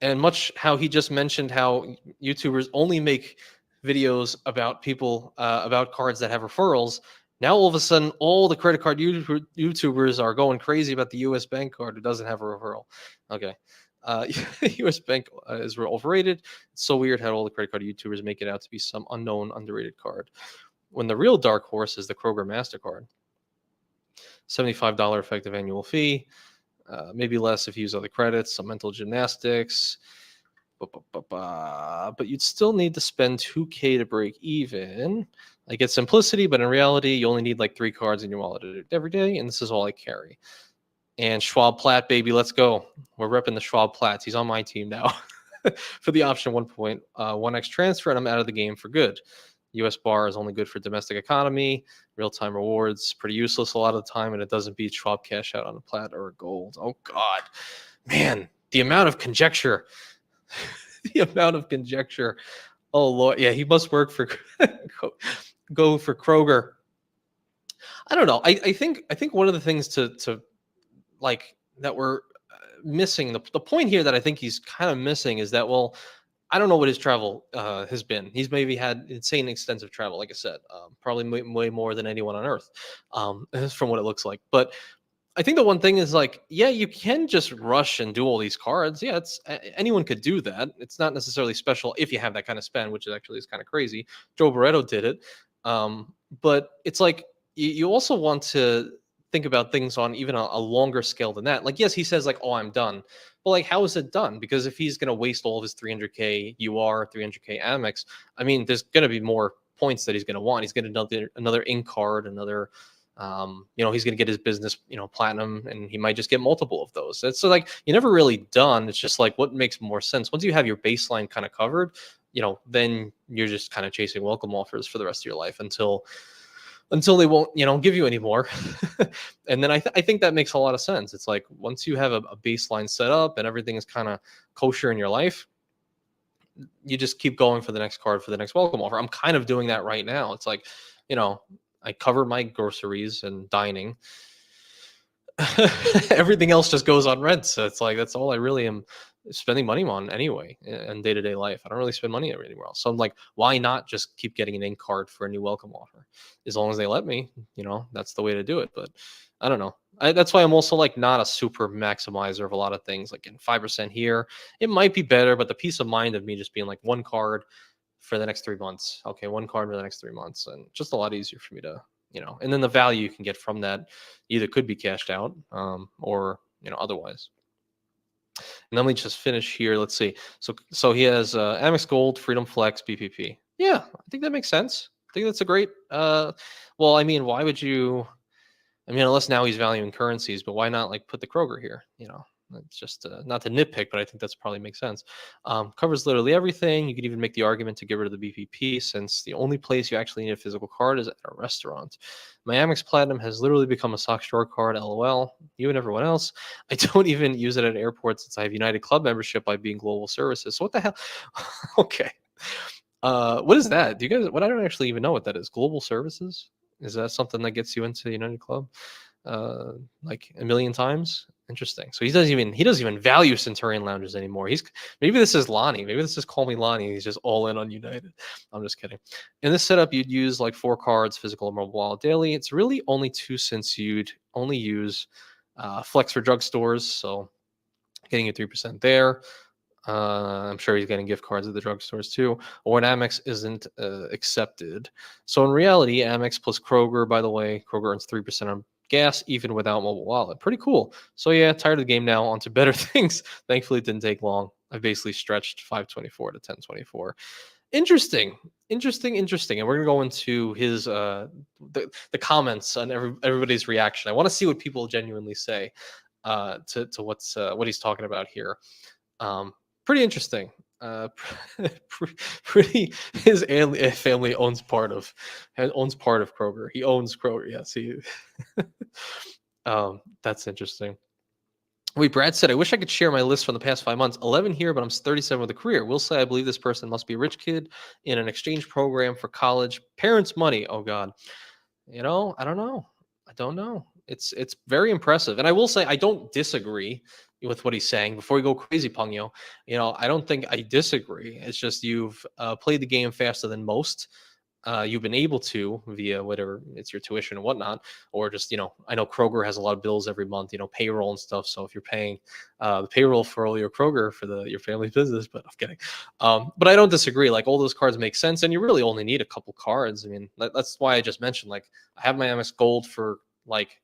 And much how he just mentioned how YouTubers only make videos about people about cards that have referrals. Now all of a sudden, all the credit card YouTubers are going crazy about the U.S. Bank card who doesn't have a referral. Okay, U.S. Bank is overrated. It's so weird how all the credit card YouTubers make it out to be some unknown, underrated card, when the real dark horse is the Kroger Mastercard. $75 effective annual fee. Maybe less if you use other credits, some mental gymnastics. But you'd still need to spend $2K to break even. I get simplicity, but in reality, you only need like 3 cards in your wallet every day, and this is all I carry. And Schwab Platt, baby, let's go. We're repping the Schwab Platts. He's on my team now for the option 1.1x transfer, and I'm out of the game for good. US bar is only good for domestic economy, real-time rewards, pretty useless a lot of the time, and it doesn't beat Schwab cash out on a plat or a gold. Oh God, man, the amount of conjecture, the amount of conjecture. Oh Lord, yeah, he must work for go for Kroger. I don't know. I think one of the things to like that we're missing, the point here that I think he's kind of missing is that, well, I don't know what his travel has been. He's maybe had insane extensive travel, like I said, probably way more than anyone on Earth, from what it looks like. But I think the one thing is like, yeah, you can just rush and do all these cards. Yeah, anyone could do that. It's not necessarily special if you have that kind of spend, which actually is kind of crazy. Joe Barretto did it, but it's like you also want to think about things on even a longer scale than that. Like, yes, he says like, "Oh, I'm done," but like, how is it done? Because if he's going to waste all of his 300K UR, 300K Amex, I mean, there's going to be more points that he's going to want. He's going to another ink card, another he's going to get his business, platinum, and he might just get multiple of those. So like, you're never really done. It's just like, what makes more sense once you have your baseline kind of covered, then you're just kind of chasing welcome offers for the rest of your life until they won't, give you any more. And then I think that makes a lot of sense. It's like, once you have a baseline set up and everything is kind of kosher in your life, you just keep going for the next card, for the next welcome offer. I'm kind of doing that right now. It's like, I cover my groceries and dining. Everything else just goes on rent. So it's like, that's all I really am spending money on anyway in day-to-day life. I don't really spend money anywhere else. So I'm like, why not just keep getting an ink card for a new welcome offer? As long as they let me, that's the way to do it. But I don't know. That's why I'm also like not a super maximizer of a lot of things. Like, in 5% here, it might be better, but the peace of mind of me just being like, one card for the next 3 months. Okay, one card for the next 3 months, and just a lot easier for me to, and then the value you can get from that either could be cashed out, or otherwise. And then we just finish here. Let's see. So he has Amex Gold, Freedom Flex, BPP. Yeah, I think that makes sense. I think that's a great. Well, I mean, why would you? I mean, unless now he's valuing currencies, but why not like put the Kroger here? It's just not to nitpick, but I think that's probably makes sense. Covers literally everything. You could even make the argument to get rid of the BPP, since the only place you actually need a physical card is at a restaurant. My Amex Platinum has literally become a sock drawer card. LOL. You and everyone else. I don't even use it at airports since I have United Club membership by being Global Services. So what the hell? Okay. What is that? Do you guys? What I don't actually even know what that is. Global Services? Is that something that gets you into United Club like a million times? Interesting. So he doesn't even value Centurion lounges anymore. Maybe this is Lonnie. Maybe this is Call Me Lonnie. He's just all in on United. I'm just kidding. In this setup, you'd use like 4 cards, physical and mobile wallet daily. It's really only 2 since you'd only use Flex for drugstores. So getting you 3% there. I'm sure he's getting gift cards at the drugstores too, or an Amex isn't accepted. So in reality, Amex plus Kroger, by the way, Kroger earns 3% on gas even without mobile wallet. Pretty cool. So yeah, tired of the game now, on to better things. Thankfully, it didn't take long. I basically stretched 524 to 1024. Interesting. And we're gonna go into his the comments on everybody's reaction. I want to see what people genuinely say to what he's talking about here. Pretty interesting. pretty. His family owns part of Kroger. He owns Kroger. Yes, he. That's interesting. Wait, Brad said, I wish I could share my list from the past 5 months. 11 here, but I'm 37 with a career. Will say, I believe this person must be a rich kid in an exchange program for college. Parents' money. Oh, God. I don't know. I don't know. It's very impressive. And I will say, I don't disagree with what he's saying. Before we go crazy, Pungyo, I don't think I disagree. It's just you've played the game faster than most. You've been able to via whatever it's your tuition and whatnot, or just I know Kroger has a lot of bills every month, payroll and stuff. So if you're paying the payroll for all your Kroger for your family's business, but I'm kidding. But I don't disagree. Like all those cards make sense, and you really only need a couple cards. I mean, that's why I just mentioned like I have my Amex Gold for like.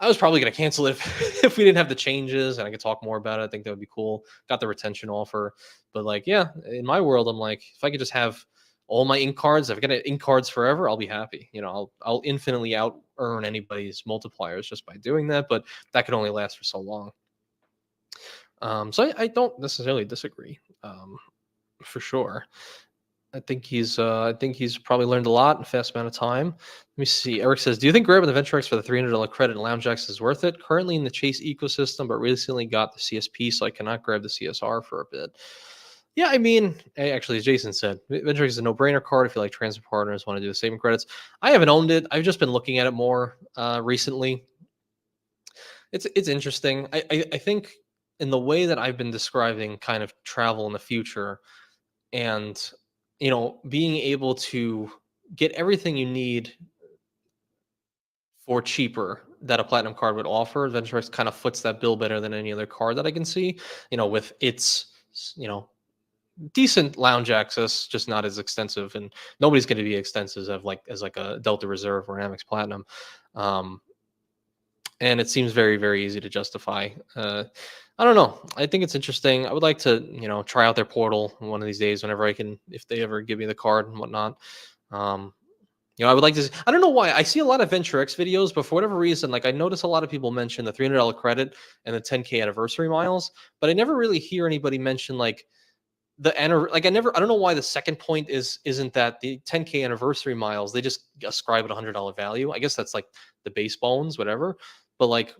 I was probably going to cancel it if we didn't have the changes and I could talk more about it. I think that would be cool. Got the retention offer. But like, yeah, in my world, I'm like, if I could just have all my ink cards, if I get ink cards forever, I'll be happy. I'll infinitely out earn anybody's multipliers just by doing that. But that could only last for so long. So I don't necessarily disagree, for sure. I think he's probably learned a lot in a fast amount of time. Let me see. Eric says, do you think grabbing the VentureX for the $300 credit in LoungeX is worth it? Currently in the Chase ecosystem, but recently got the CSP, so I cannot grab the CSR for a bit. Yeah, I mean, actually, as Jason said, VentureX is a no-brainer card if you like transfer partners, want to do the saving credits. I haven't owned it. I've just been looking at it more recently. It's interesting. I think in the way that I've been describing kind of travel in the future and being able to get everything you need for cheaper that a platinum card would offer, VentureX kind of foots that bill better than any other card that I can see, with its, decent lounge access, just not as extensive, and nobody's going to be extensive as like a Delta Reserve or an Amex Platinum. And it seems very, very easy to justify. I don't know. I think it's interesting. I would like to, try out their portal one of these days whenever I can, if they ever give me the card and whatnot. I would like to. I don't know why I see a lot of VentureX videos, but for whatever reason, like I notice a lot of people mention the $300 credit and the 10K anniversary miles, but I never really hear anybody mention like I don't know why the second point isn't that the 10K anniversary miles, they just ascribe it $100 value. I guess that's like the base bones, whatever. But like,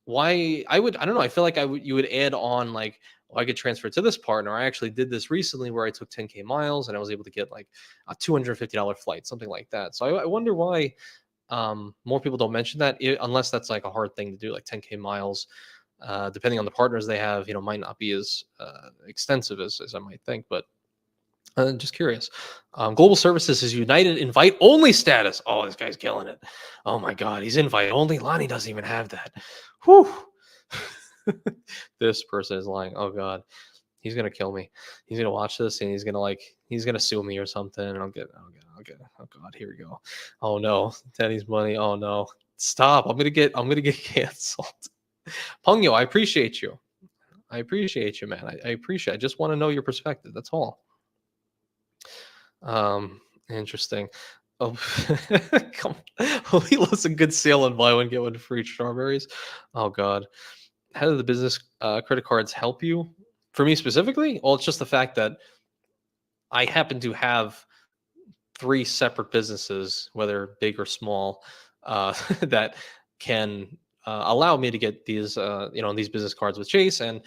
why I don't know. I feel like you would add on like, I could transfer to this partner. I actually did this recently where I took 10K miles and I was able to get like a $250 flight, something like that. So I wonder why more people don't mention that, unless that's like a hard thing to do, like 10K miles. Depending on the partners they have, might not be as extensive as I might think, but just curious. Global Services is United invite only status. Oh, this guy's killing it. Oh my God, he's invite only. Lonnie doesn't even have that. Whew. This person is lying. Oh God, he's gonna kill me. He's gonna watch this and he's gonna sue me or something. And I'll get. Oh God, here we go. Oh no, Teddy's money. Oh no, stop. I'm gonna get canceled. Pungyo, I appreciate you. I appreciate you, man. I appreciate. I just want to know your perspective. That's all. Interesting. Oh, come on. He loves a good sale and buy one get one free strawberries. Oh God, how do the business credit cards help you? For me specifically, well, it's just the fact that I happen to have 3 separate businesses, whether big or small, that can allow me to get these, these business cards with Chase, and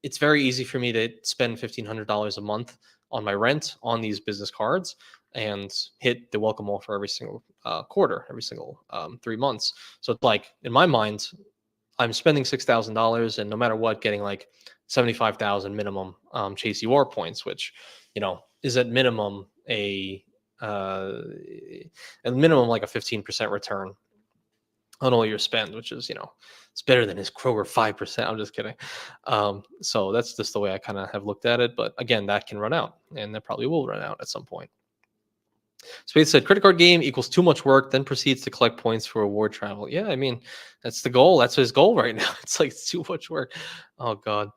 it's very easy for me to spend $1,500 a month on my rent on these business cards and hit the welcome offer every single quarter, every single 3 months. So it's like in my mind, I'm spending $6,000, and no matter what, getting like 75,000 minimum Chase UR points, which is at minimum at minimum like a 15% return on all your spend, which is it's better than his Kroger 5%. I'm just kidding. So that's just the way I kind of have looked at it. But again, that can run out, and that probably will run out at some point. Spade said, credit card game equals too much work, then proceeds to collect points for reward travel. Yeah, I mean, that's the goal. That's his goal right now. It's like it's too much work. Oh, God.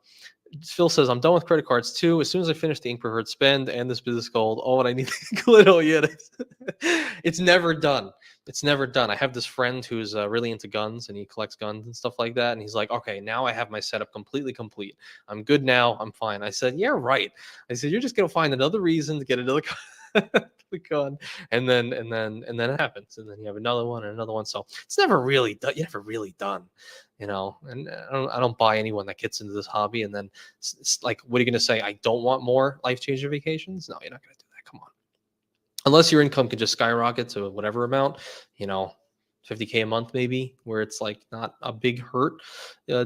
Phil says, I'm done with credit cards too. As soon as I finish the ink preferred spend and this business gold, oh, and I need to Glitto yet. It's never done. It's never done. I have this friend who's really into guns and he collects guns and stuff like that. And he's like, okay, now I have my setup completely complete. I'm good now. I'm fine. I said, yeah, right. I said, you're just gonna find another reason to get another gun, and then it happens, and then you have another one and another one. So it's never really done. You're never really done, you know. And I don't buy anyone that gets into this hobby and then it's like, what are you gonna say? I don't want more life changing vacations. No, you're not gonna do that. Come on, unless your income could just skyrocket to whatever amount, you know, 50K a month maybe, where it's like not a big hurt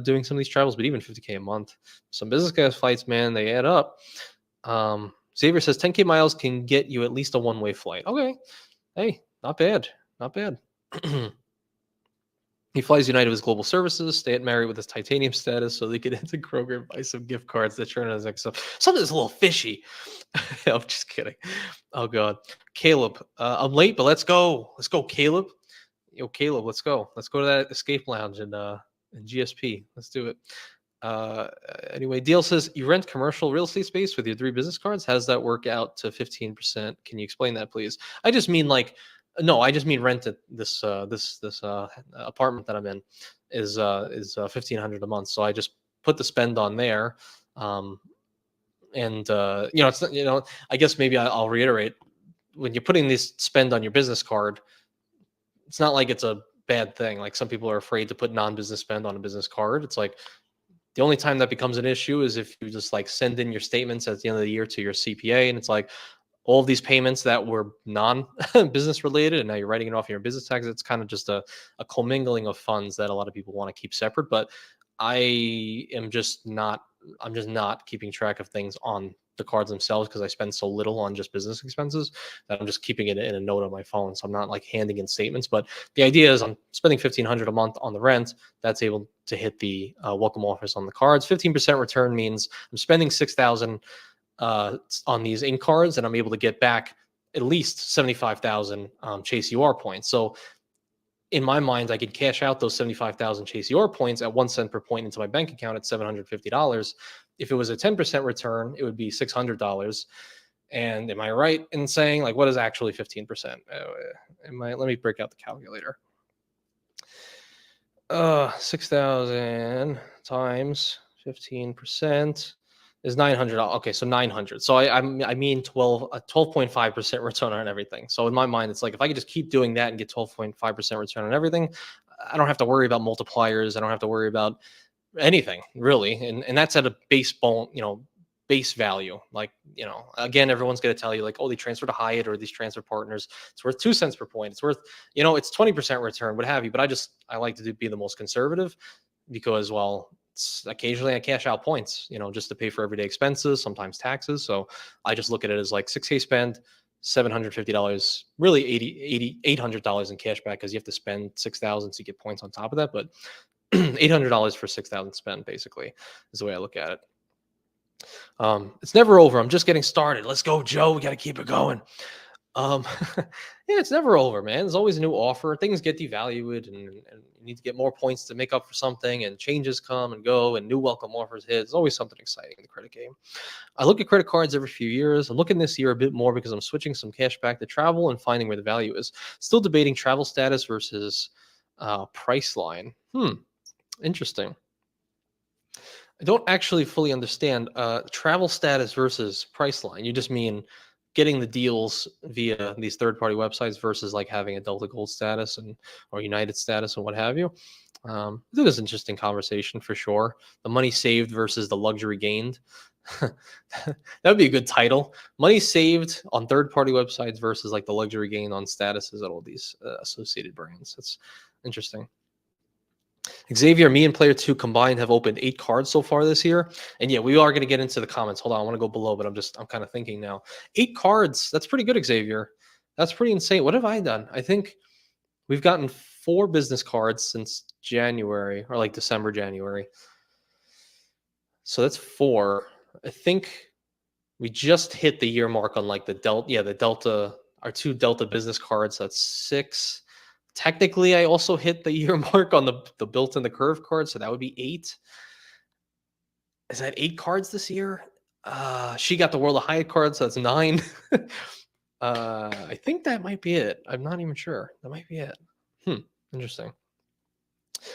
doing some of these travels. But even 50K a month, some business class flights, man, they add up. Xavier says 10K miles can get you at least a one-way flight. Okay, hey, not bad, not bad. He flies United with his global services, stay at Marriott with his titanium status, so they could enter Kroger and buy some gift cards that turn as extra. Something's a little fishy. I'm just kidding. Oh god, Caleb, I'm late, but let's go. Let's go, Caleb. Yo, Caleb, let's go. Let's go to that escape lounge in GSP. Let's do it. Uh, anyway, Deal says you rent commercial real estate space with your 3 business cards. How does that work out to 15%? Can you explain that, please? I just mean like, no, I just mean rent it. This apartment that I'm in is 1,500 a month. So I just put the spend on there, and it's I guess maybe I'll reiterate, when you're putting this spend on your business card, it's not like it's a bad thing. Like some people are afraid to put non-business spend on a business card. It's like the only time that becomes an issue is if you just like send in your statements at the end of the year to your CPA, and it's like all of these payments that were non-business related, and now you're writing it off in your business tax. It's kind of just a commingling of funds that a lot of people want to keep separate. But I am just not. I'm just not keeping track of things on the cards themselves because I spend so little on just business expenses that I'm just keeping it in a note on my phone. So I'm not like handing in statements. But the idea is I'm spending 1,500 a month on the rent. That's able to hit the welcome offers on the cards. 15% return means I'm spending 6,000 on these ink cards, and I'm able to get back at least 75,000 Chase UR points. So in my mind, I could cash out those 75,000 Chase UR points at 1 cent per point into my bank account at $750. If it was a 10% return, it would be $600. And am I right in saying, like, what is actually 15%? Let me break out the calculator. 6,000 times 15% is $900. Okay, so 900. So I mean 12.5% return on everything. So in my mind, it's like if I could just keep doing that and get 12.5% return on everything, I don't have to worry about multipliers. I don't have to worry about anything really. And that's at a base value. Like, again, everyone's going to tell you like, oh, they transfer to Hyatt or these transfer partners. It's worth 2 cents per point. It's worth, it's 20% return, what have you. But I like to be the most conservative because, well, occasionally I cash out points, just to pay for everyday expenses, sometimes taxes. So I just look at it as like 6K spend, $750, really $800 in cash back because you have to spend 6,000 to get points on top of that. But $800 for 6,000 spent basically is the way I look at it. It's never over. I'm just getting started. Let's go, Joe. We got to keep it going. Yeah, it's never over, man. There's always a new offer. Things get devalued, and you need to get more points to make up for something, and changes come and go, and new welcome offers hit. There's always something exciting in the credit game. I look at credit cards every few years. I'm looking this year a bit more because I'm switching some cash back to travel and finding where the value is. Still debating travel status versus price line. Interesting. I don't actually fully understand travel status versus price line. You just mean getting the deals via these third-party websites versus like having a Delta Gold status or United status and what have you. I think it's an interesting conversation for sure. The money saved versus the luxury gained. That would be a good title. Money saved on third-party websites versus like the luxury gained on statuses at all these associated brands. That's interesting. Xavier, me and player 2 combined have opened 8 cards so far this year. And yeah, we are going to get into the comments. Hold on, I want to go below, but I'm kind of thinking now. 8 cards, that's pretty good, Xavier. That's pretty insane. What have I done? I think we've gotten 4 business cards since January, or like December, January. So that's 4. I think we just hit the year mark on like the Delta, our 2 Delta business cards. That's 6. Technically, I also hit the year mark on the built in the curve card, so that would be 8. Is that 8 cards this year? She got the World of Hyatt cards, so that's 9. I think that might be it. I'm not even sure. That might be it. Interesting.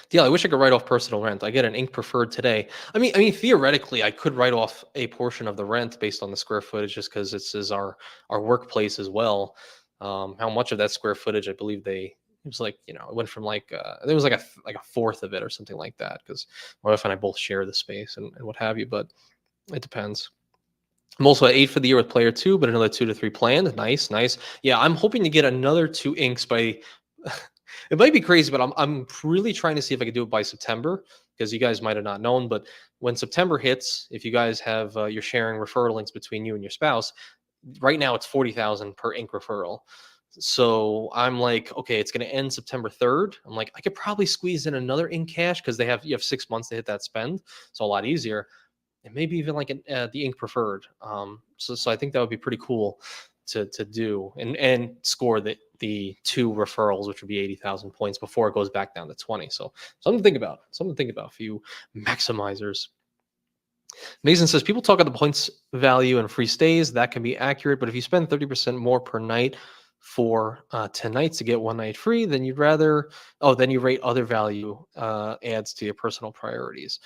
Yeah, I wish I could write off personal rent. I get an ink preferred today. I mean, theoretically, I could write off a portion of the rent based on the square footage, just because this is our workplace as well. How much of that square footage? I believe it was like, it went from like there was like a fourth of it or something like that, because my wife and I both share the space and what have you. But it depends. I'm also at 8 for the year with player 2, but another 2 to 3 planned. Nice, nice. Yeah, I'm hoping to get another 2 inks by it might be crazy, but I'm really trying to see if I can do it by September, because you guys might have not known, but when September hits, if you guys have you're sharing referral links between you and your spouse, right now it's 40,000 per ink referral. So I'm like, okay, it's going to end September 3rd. I'm like, I could probably squeeze in another ink cash, because you have 6 months to hit that spend, so a lot easier, and maybe even like the ink preferred. So I think that would be pretty cool to do, and score the 2 referrals, which would be 80,000 points before it goes back down to 20. So something to think about. Something to think about for you maximizers. Mason says people talk about the points value and free stays. That can be accurate, but if you spend 30% more per night for 10 nights to get 1 night free, then then you rate other value adds to your personal priorities.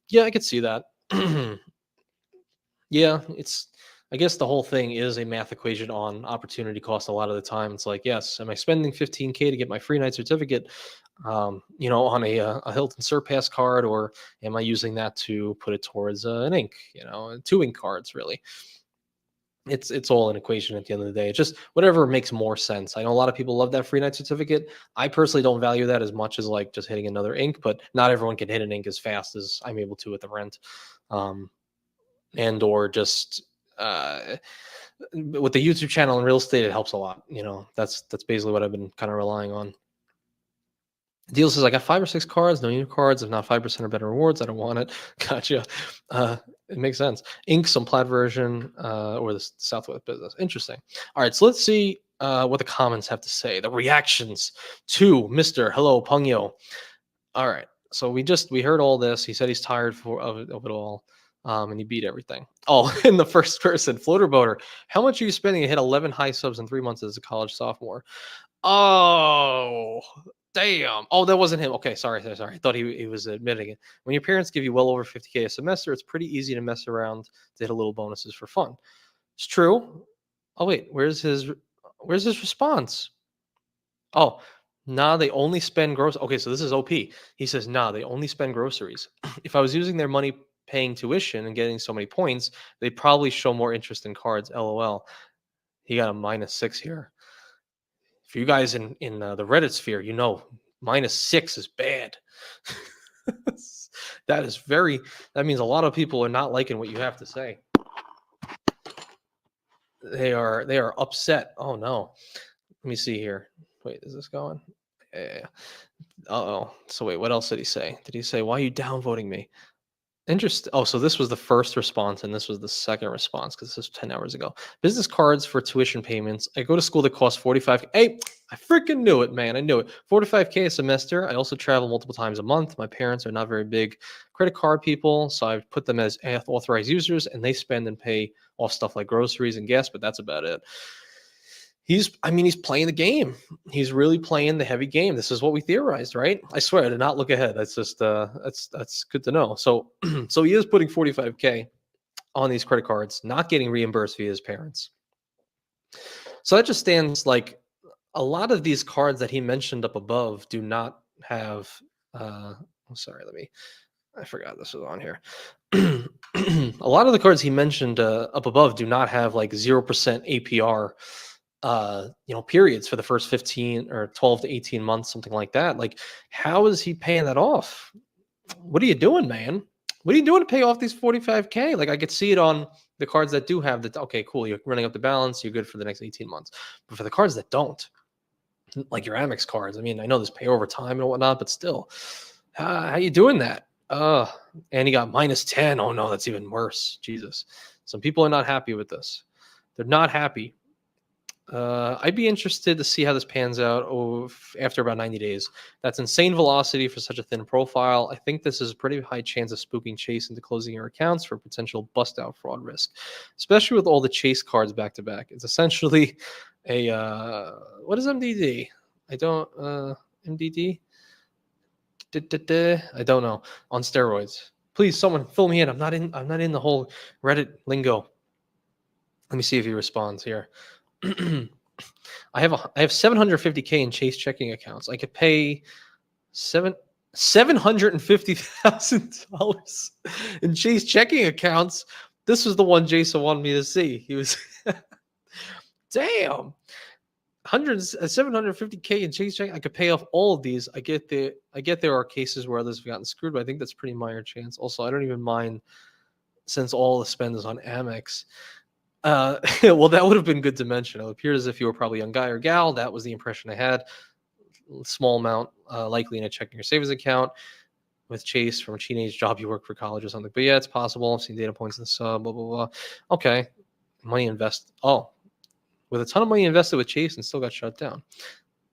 Yeah, I could see that. Yeah, I guess the whole thing is a math equation on opportunity cost a lot of the time. It's like, yes, am I spending 15K to get my free night certificate, on a Hilton Surpass card, or am I using that to put it towards an ink, 2 ink cards, really? It's all an equation at the end of the day. It's just whatever makes more sense. I know a lot of people love that free night certificate. I personally don't value that as much as like just hitting another ink, but not everyone can hit an ink as fast as I'm able to with the rent. Um, and or just with the YouTube channel and real estate, it helps a lot. That's basically what I've been kind of relying on. Deal says I got 5 or 6 cards, no unit cards. If not 5% or better rewards, I don't want it. Gotcha. It makes sense. Ink, some plaid version, or the Southwest business. Interesting. All right, so let's see what the comments have to say. The reactions to Mr. Hello Pungyo. All right. So we heard all this. He said he's tired of it all. And he beat everything. Oh, and the first person, Floater Boater. How much are you spending to hit 11 high subs in 3 months as a college sophomore? Oh, damn. Oh, that wasn't him. Okay, sorry. I thought he was admitting it. When your parents give you well over 50K a semester, it's pretty easy to mess around to hit a little bonuses for fun. It's true. Oh wait, where's his response? Oh, nah, they only spend gross. Okay, so this is OP. He says, nah, they only spend groceries. If I was using their money paying tuition and getting so many points, they'd probably show more interest in cards. LOL. He got a -6 here. For you guys in the Reddit sphere, -6 is bad. That means a lot of people are not liking what you have to say. They are upset. Oh no. Let me see here. Wait, is this going? Yeah. Uh-oh. So wait, what else did he say? Did he say, why are you downvoting me? Interesting. Oh, so this was the first response and this was the second response, because this is 10 hours ago. Business cards for tuition payments. I go to school that costs 45. Hey, I freaking knew it, man. I knew it. 45K a semester. I also travel multiple times a month. My parents are not very big credit card people, so I've put them as authorized users, and they spend and pay off stuff like groceries and gas, but that's about it. He's playing the game. He's really playing the heavy game. This is what we theorized, right? I swear, I did not look ahead. That's just that's good to know. So so he is putting 45K on these credit cards, not getting reimbursed via his parents. So that just stands like a lot of these cards that he mentioned up above do not have sorry, I forgot this was on here. A lot of the cards he mentioned up above do not have like 0% APR periods for the first 15 or 12 to 18 months, something like that. Like, how is he paying that off? What are you doing, man? What are you doing to pay off these 45K? Like, I could see it on the cards that do have that. Okay, cool. You're running up the balance. You're good for the next 18 months. But for the cards that don't, like your Amex cards, I mean, I know there's pay over time and whatnot, but still, how you doing that? And he got -10. Oh no, that's even worse. Jesus. Some people are not happy with this. They're not happy. I'd be interested to see how this pans out after about 90 days. That's insane velocity for such a thin profile. I think this is a pretty high chance of spooking Chase into closing your accounts for potential bust out fraud risk, especially with all the Chase cards back to back. It's essentially a what is MDD? I don't MDD. I don't know, on steroids. Please, someone fill me in. I'm not in. I'm not in the whole Reddit lingo. Let me see if he responds here. I have 750K in Chase checking accounts. I could pay $750,000 in Chase checking accounts. This was the one Jason wanted me to see. He was damn. 750K in Chase check. I could pay off all of these. I get there are cases where others have gotten screwed, but I think that's pretty minor chance. Also, I don't even mind since all the spend is on Amex. Well, that would have been good to mention. It appears as if you were probably a young guy or gal. That was the impression I had. Small amount, likely in a checking or savings account with Chase from a teenage job you work for college or something. But yeah, it's possible. I've seen data points in the sub, blah, blah, blah. Okay. Money invest. Oh, with a ton of money invested with Chase and still got shut down.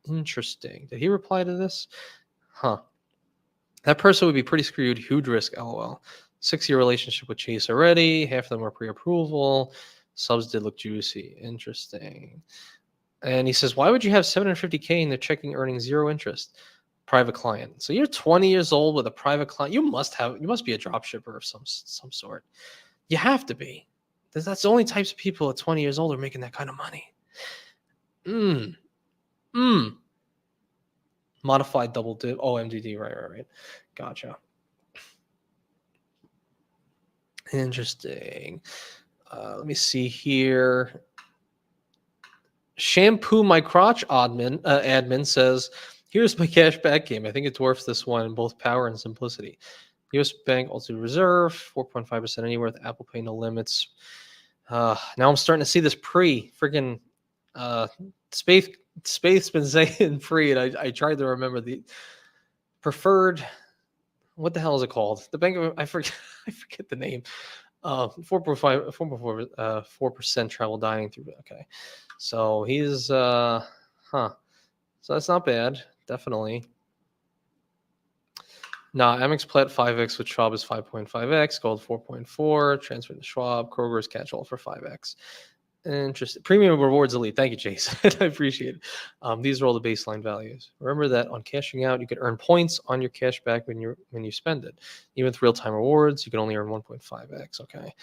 Interesting. Did he reply to this? Huh. That person would be pretty screwed. Huge risk, lol. 6-year relationship with Chase already. Half of them were pre-approval. Subs did look juicy. Interesting. And he says, why would you have 750K in the checking earning zero interest? Private client. So you're 20 years old with a private client. You must be a drop shipper of some sort. You have to be. That's the only types of people at 20 years old are making that kind of money. Modified double dip. Oh, MDD. Right. Gotcha. Interesting. Let me see here. Shampoo My Crotch admin says, here's my cash back game. I think it dwarfs this one in both power and simplicity. US Bank also reserve 4.5% anywhere with Apple Pay no limits. Now I'm starting to see this freaking Space's been saying free, and I tried to remember the preferred. What the hell is it called? The bank of I forget the name. 4% travel dining through. Okay, so he's So that's not bad. Definitely. Nah, Amex Plat 5x with Schwab is 5.5x, Gold 4.4, transfer to Schwab, Kroger's catch-all for 5x. Interesting. Premium rewards elite. Thank you, Chase. I appreciate it. These are all the baseline values. Remember that on cashing out, you could earn points on your cash back when you spend it. Even with real-time rewards, you can only earn 1.5x. Okay.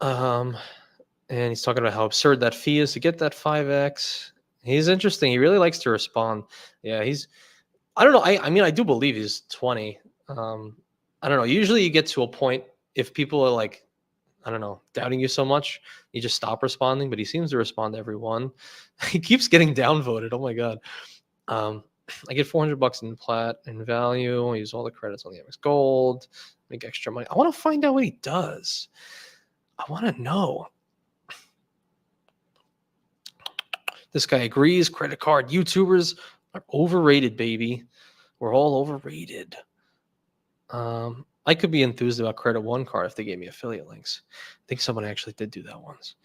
And he's talking about how absurd that fee is to get that 5x. He's interesting. He really likes to respond. Yeah, I don't know. I mean, I do believe he's 20. I don't know. Usually you get to a point if people are like, I don't know, doubting you so much, you just stop responding, but he seems to respond to everyone. He keeps getting downvoted. Oh my God. I get $400 in plat in value. I use all the credits on the Amex Gold, make extra money. I want to find out what he does. I want to know. This guy agrees. Credit card YouTubers are overrated, baby. We're all overrated. I could be enthused about Credit One Card if they gave me affiliate links. I think someone actually did do that once.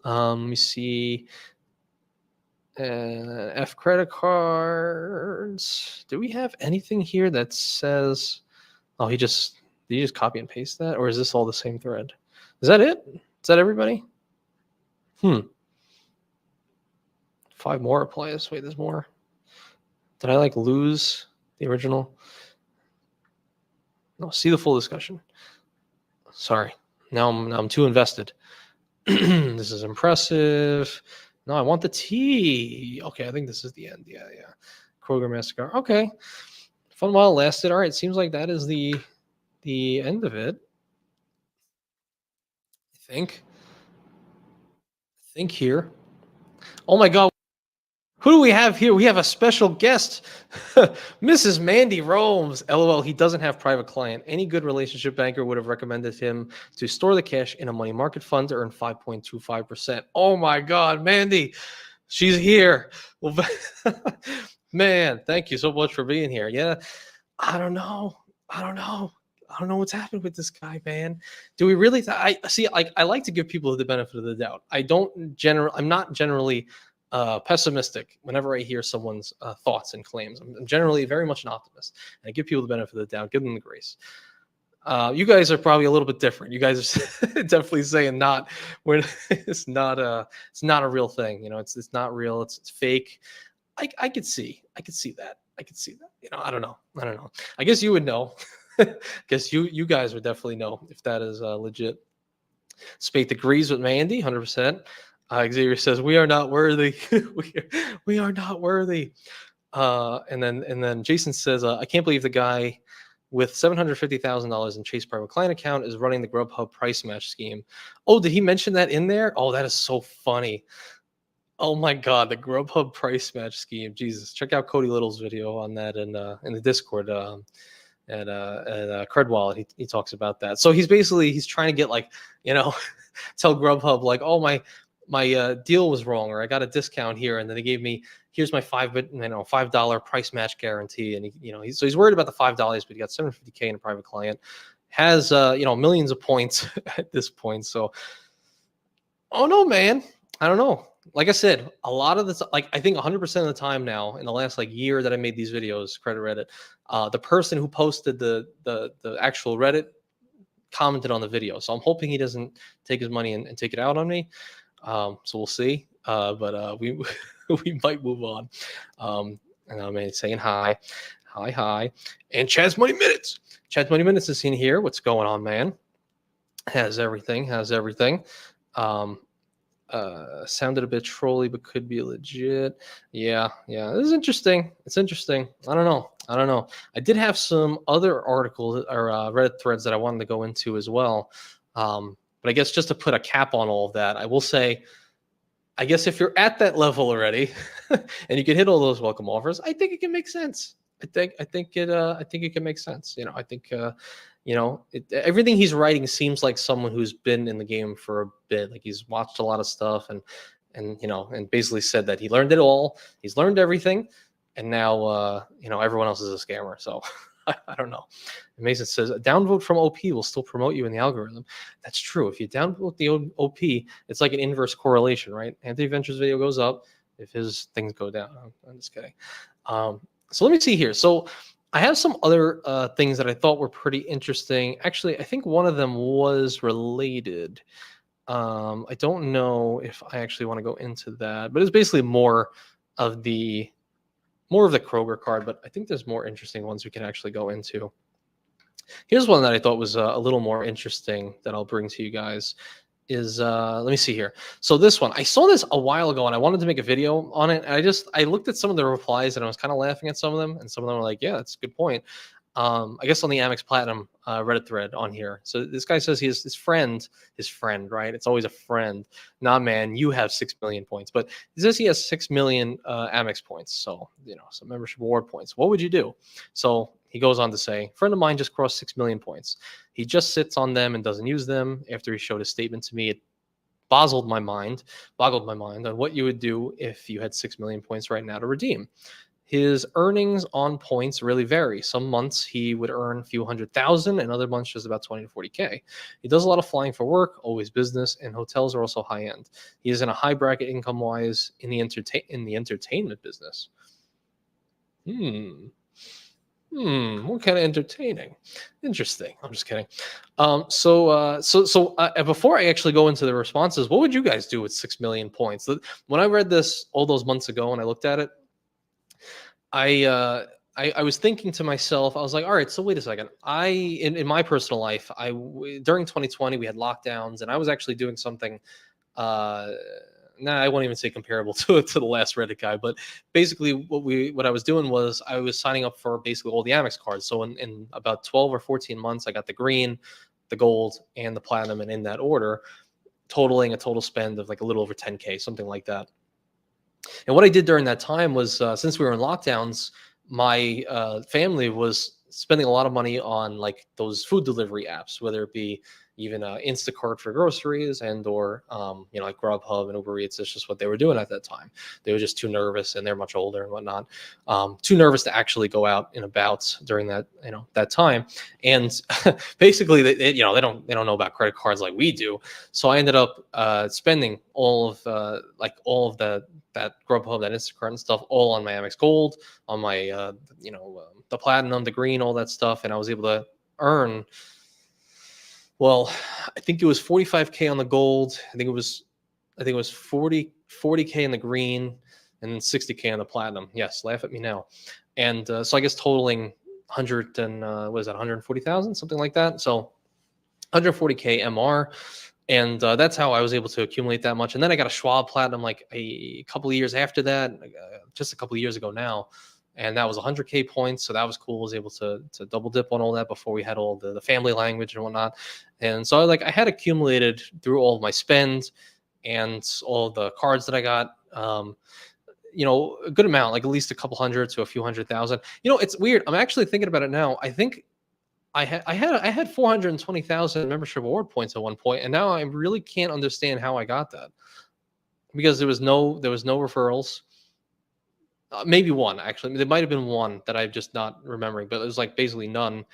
Let me see. F credit cards. Do we have anything here that says? Oh, did you just copy and paste that, or is this all the same thread? Is that it? Is that everybody? 5 more replies. Wait, there's more. Did I lose the original? No, see the full discussion. Sorry. Now I'm too invested. This is impressive. No, I want the T. Okay, I think this is the end. Yeah. Kroger MasterCard. Okay. Fun while it lasted. All right, seems like that is the end of it. I think here. Oh my God. Who do we have here? We have a special guest, Mrs. Mandy Romes. LOL, he doesn't have private client. Any good relationship banker would have recommended him to store the cash in a money market fund to earn 5.25%. Oh my God, Mandy, she's here. Well, man, thank you so much for being here. Yeah, I don't know. I don't know what's happened with this guy, man. Do we really? I see. I like to give people the benefit of the doubt. I'm not generally pessimistic whenever I hear someone's thoughts and claims. I'm generally very much an optimist, and I give people the benefit of the doubt, give them the grace. You guys are probably a little bit different. You guys are definitely saying not when it's not a real thing. It's not real. It's fake. I could see that. I don't know. I guess you would know. Guess you guys would definitely know if that is legit. Spate agrees with Mandy 100%. Xavier says we are not worthy. we are not worthy. And then Jason says I can't believe the guy with $750,000 in Chase private client account is running the Grubhub price match scheme. Oh, did he mention that in there? Oh, that is so funny. Oh my God, the Grubhub price match scheme. Jesus, check out Cody Little's video on that in the Discord at Cred Wallet. He talks about that. So he's trying to get tell Grubhub like, oh my deal was wrong, or I got a discount here, and then they gave me here's my $5 price match guarantee, and he's worried about the $5, but he got $750K in a private client, has millions of points at this point. So, oh no, man, I don't know. Like I said, a lot of this, I think 100% of the time now in the last year that I made these videos, credit Reddit, the person who posted the actual Reddit commented on the video. So I'm hoping he doesn't take his money and take it out on me. So we'll see. But we we might move on. And I'm saying hi. And Chad's Money Minutes. Chad's Money Minutes is in here. What's going on, man? Has everything. Sounded a bit trolly, but could be legit. Yeah. This is interesting. It's interesting. I don't know. I did have some other articles or Reddit threads that I wanted to go into as well. But I guess just to put a cap on all of that, I will say, I guess if you're at that level already and you can hit all those welcome offers, I think it can make sense. I think it can make sense. Everything he's writing seems like someone who's been in the game for a bit. Like he's watched a lot of stuff and basically said that he learned it all. He's learned everything, and now everyone else is a scammer. So I don't know. Mason says a downvote from OP will still promote you in the algorithm. That's true. If you downvote the OP, it's like an inverse correlation, right? AnthonyVenture's video goes up if his things go down. I'm just kidding. So let me see here. So I have some other things that I thought were pretty interesting. Actually, I think one of them was related. I don't know if I actually want to go into that, but it's basically more of the Kroger card, but I think there's more interesting ones we can actually go into. Here's one that I thought was a little more interesting that I'll bring to you guys is, let me see here. So this one, I saw this a while ago and I wanted to make a video on it. And I looked at some of the replies and I was kind of laughing at some of them. And some of them were like, yeah, that's a good point. I guess on the Amex Platinum Reddit thread on here. So this guy says his friend, right? It's always a friend. Nah, man, you have 6 million points. But he says he has 6 million Amex points. So, some membership award points. What would you do? So he goes on to say, a friend of mine just crossed 6 million points. He just sits on them and doesn't use them. After he showed a statement to me, it boggled my mind on what you would do if you had 6 million points right now to redeem. His earnings on points really vary. Some months he would earn a few $100,000 and other months just about 20 to 40K. He does a lot of flying for work, always business, and hotels are also high end. He is in a high bracket income wise in the entertainment business. What kind of entertaining? Interesting. I'm just kidding. So before I actually go into the responses, what would you guys do with 6 million points? When I read this all those months ago and I looked at it, I was thinking to myself, I was like, all right, so wait a second. In my personal life, during 2020 we had lockdowns, and I was actually doing something. I won't even say comparable to the last Reddit guy, but basically what I was doing was I was signing up for basically all the Amex cards. So in about 12 or 14 months, I got the green, the gold, and the platinum, and in that order, totaling a total spend of like a little over 10K, something like that. And what I did during that time was, since we were in lockdowns, my family was spending a lot of money on like those food delivery apps, whether it be, even Instacart for groceries or like Grubhub and Uber Eats. It's just what they were doing at that time. They were just too nervous, and they're much older and whatnot. Too nervous to actually go out and about during that time. And basically, they don't know about credit cards like we do. So I ended up spending all of that Grubhub, that Instacart and stuff, all on my Amex Gold, on my the Platinum, the Green, all that stuff, and I was able to earn. Well, I think it was 45K on the Gold. I think it was 40K in the Green, and 60K on the Platinum. Yes, laugh at me now. And so I guess totaling 100 and what is that, 140,000, something like that. So 140K MR. And that's how I was able to accumulate that much. And then I got a Schwab Platinum like a couple of years after that, just a couple of years ago now. And that was 100K points. So that was cool. I was able to double dip on all that before we had all the family language and whatnot. And so I had accumulated through all of my spend and all the cards that I got, a good amount, like at least a couple hundred to a few 100,000. It's weird. I'm actually thinking about it now. I think I had 420,000 membership award points at one point, and now I really can't understand how I got that, because there was no referrals. Maybe one, actually. There might have been one that I'm just not remembering, but it was like basically none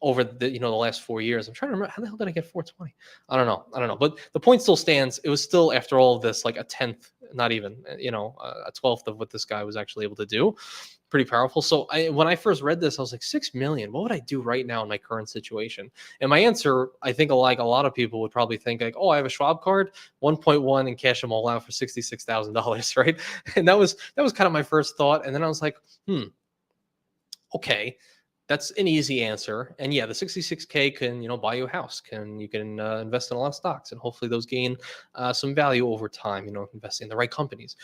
over the last 4 years. I'm trying to remember, how the hell did I get 420? I don't know. But the point still stands. It was still, after all of this, like a 10th, not even, a 12th of what this guy was actually able to do. Pretty powerful. So when I first read this, I was like, 6 million. What would I do right now in my current situation? And my answer, I think, like a lot of people would probably think like, oh, I have a Schwab card, 1.1, and cash them all out for $66,000, right? And that was kind of my first thought. And then I was like, okay, that's an easy answer. And yeah, the 66K can, buy you a house. You can invest in a lot of stocks, and hopefully those gain some value over time, investing in the right companies.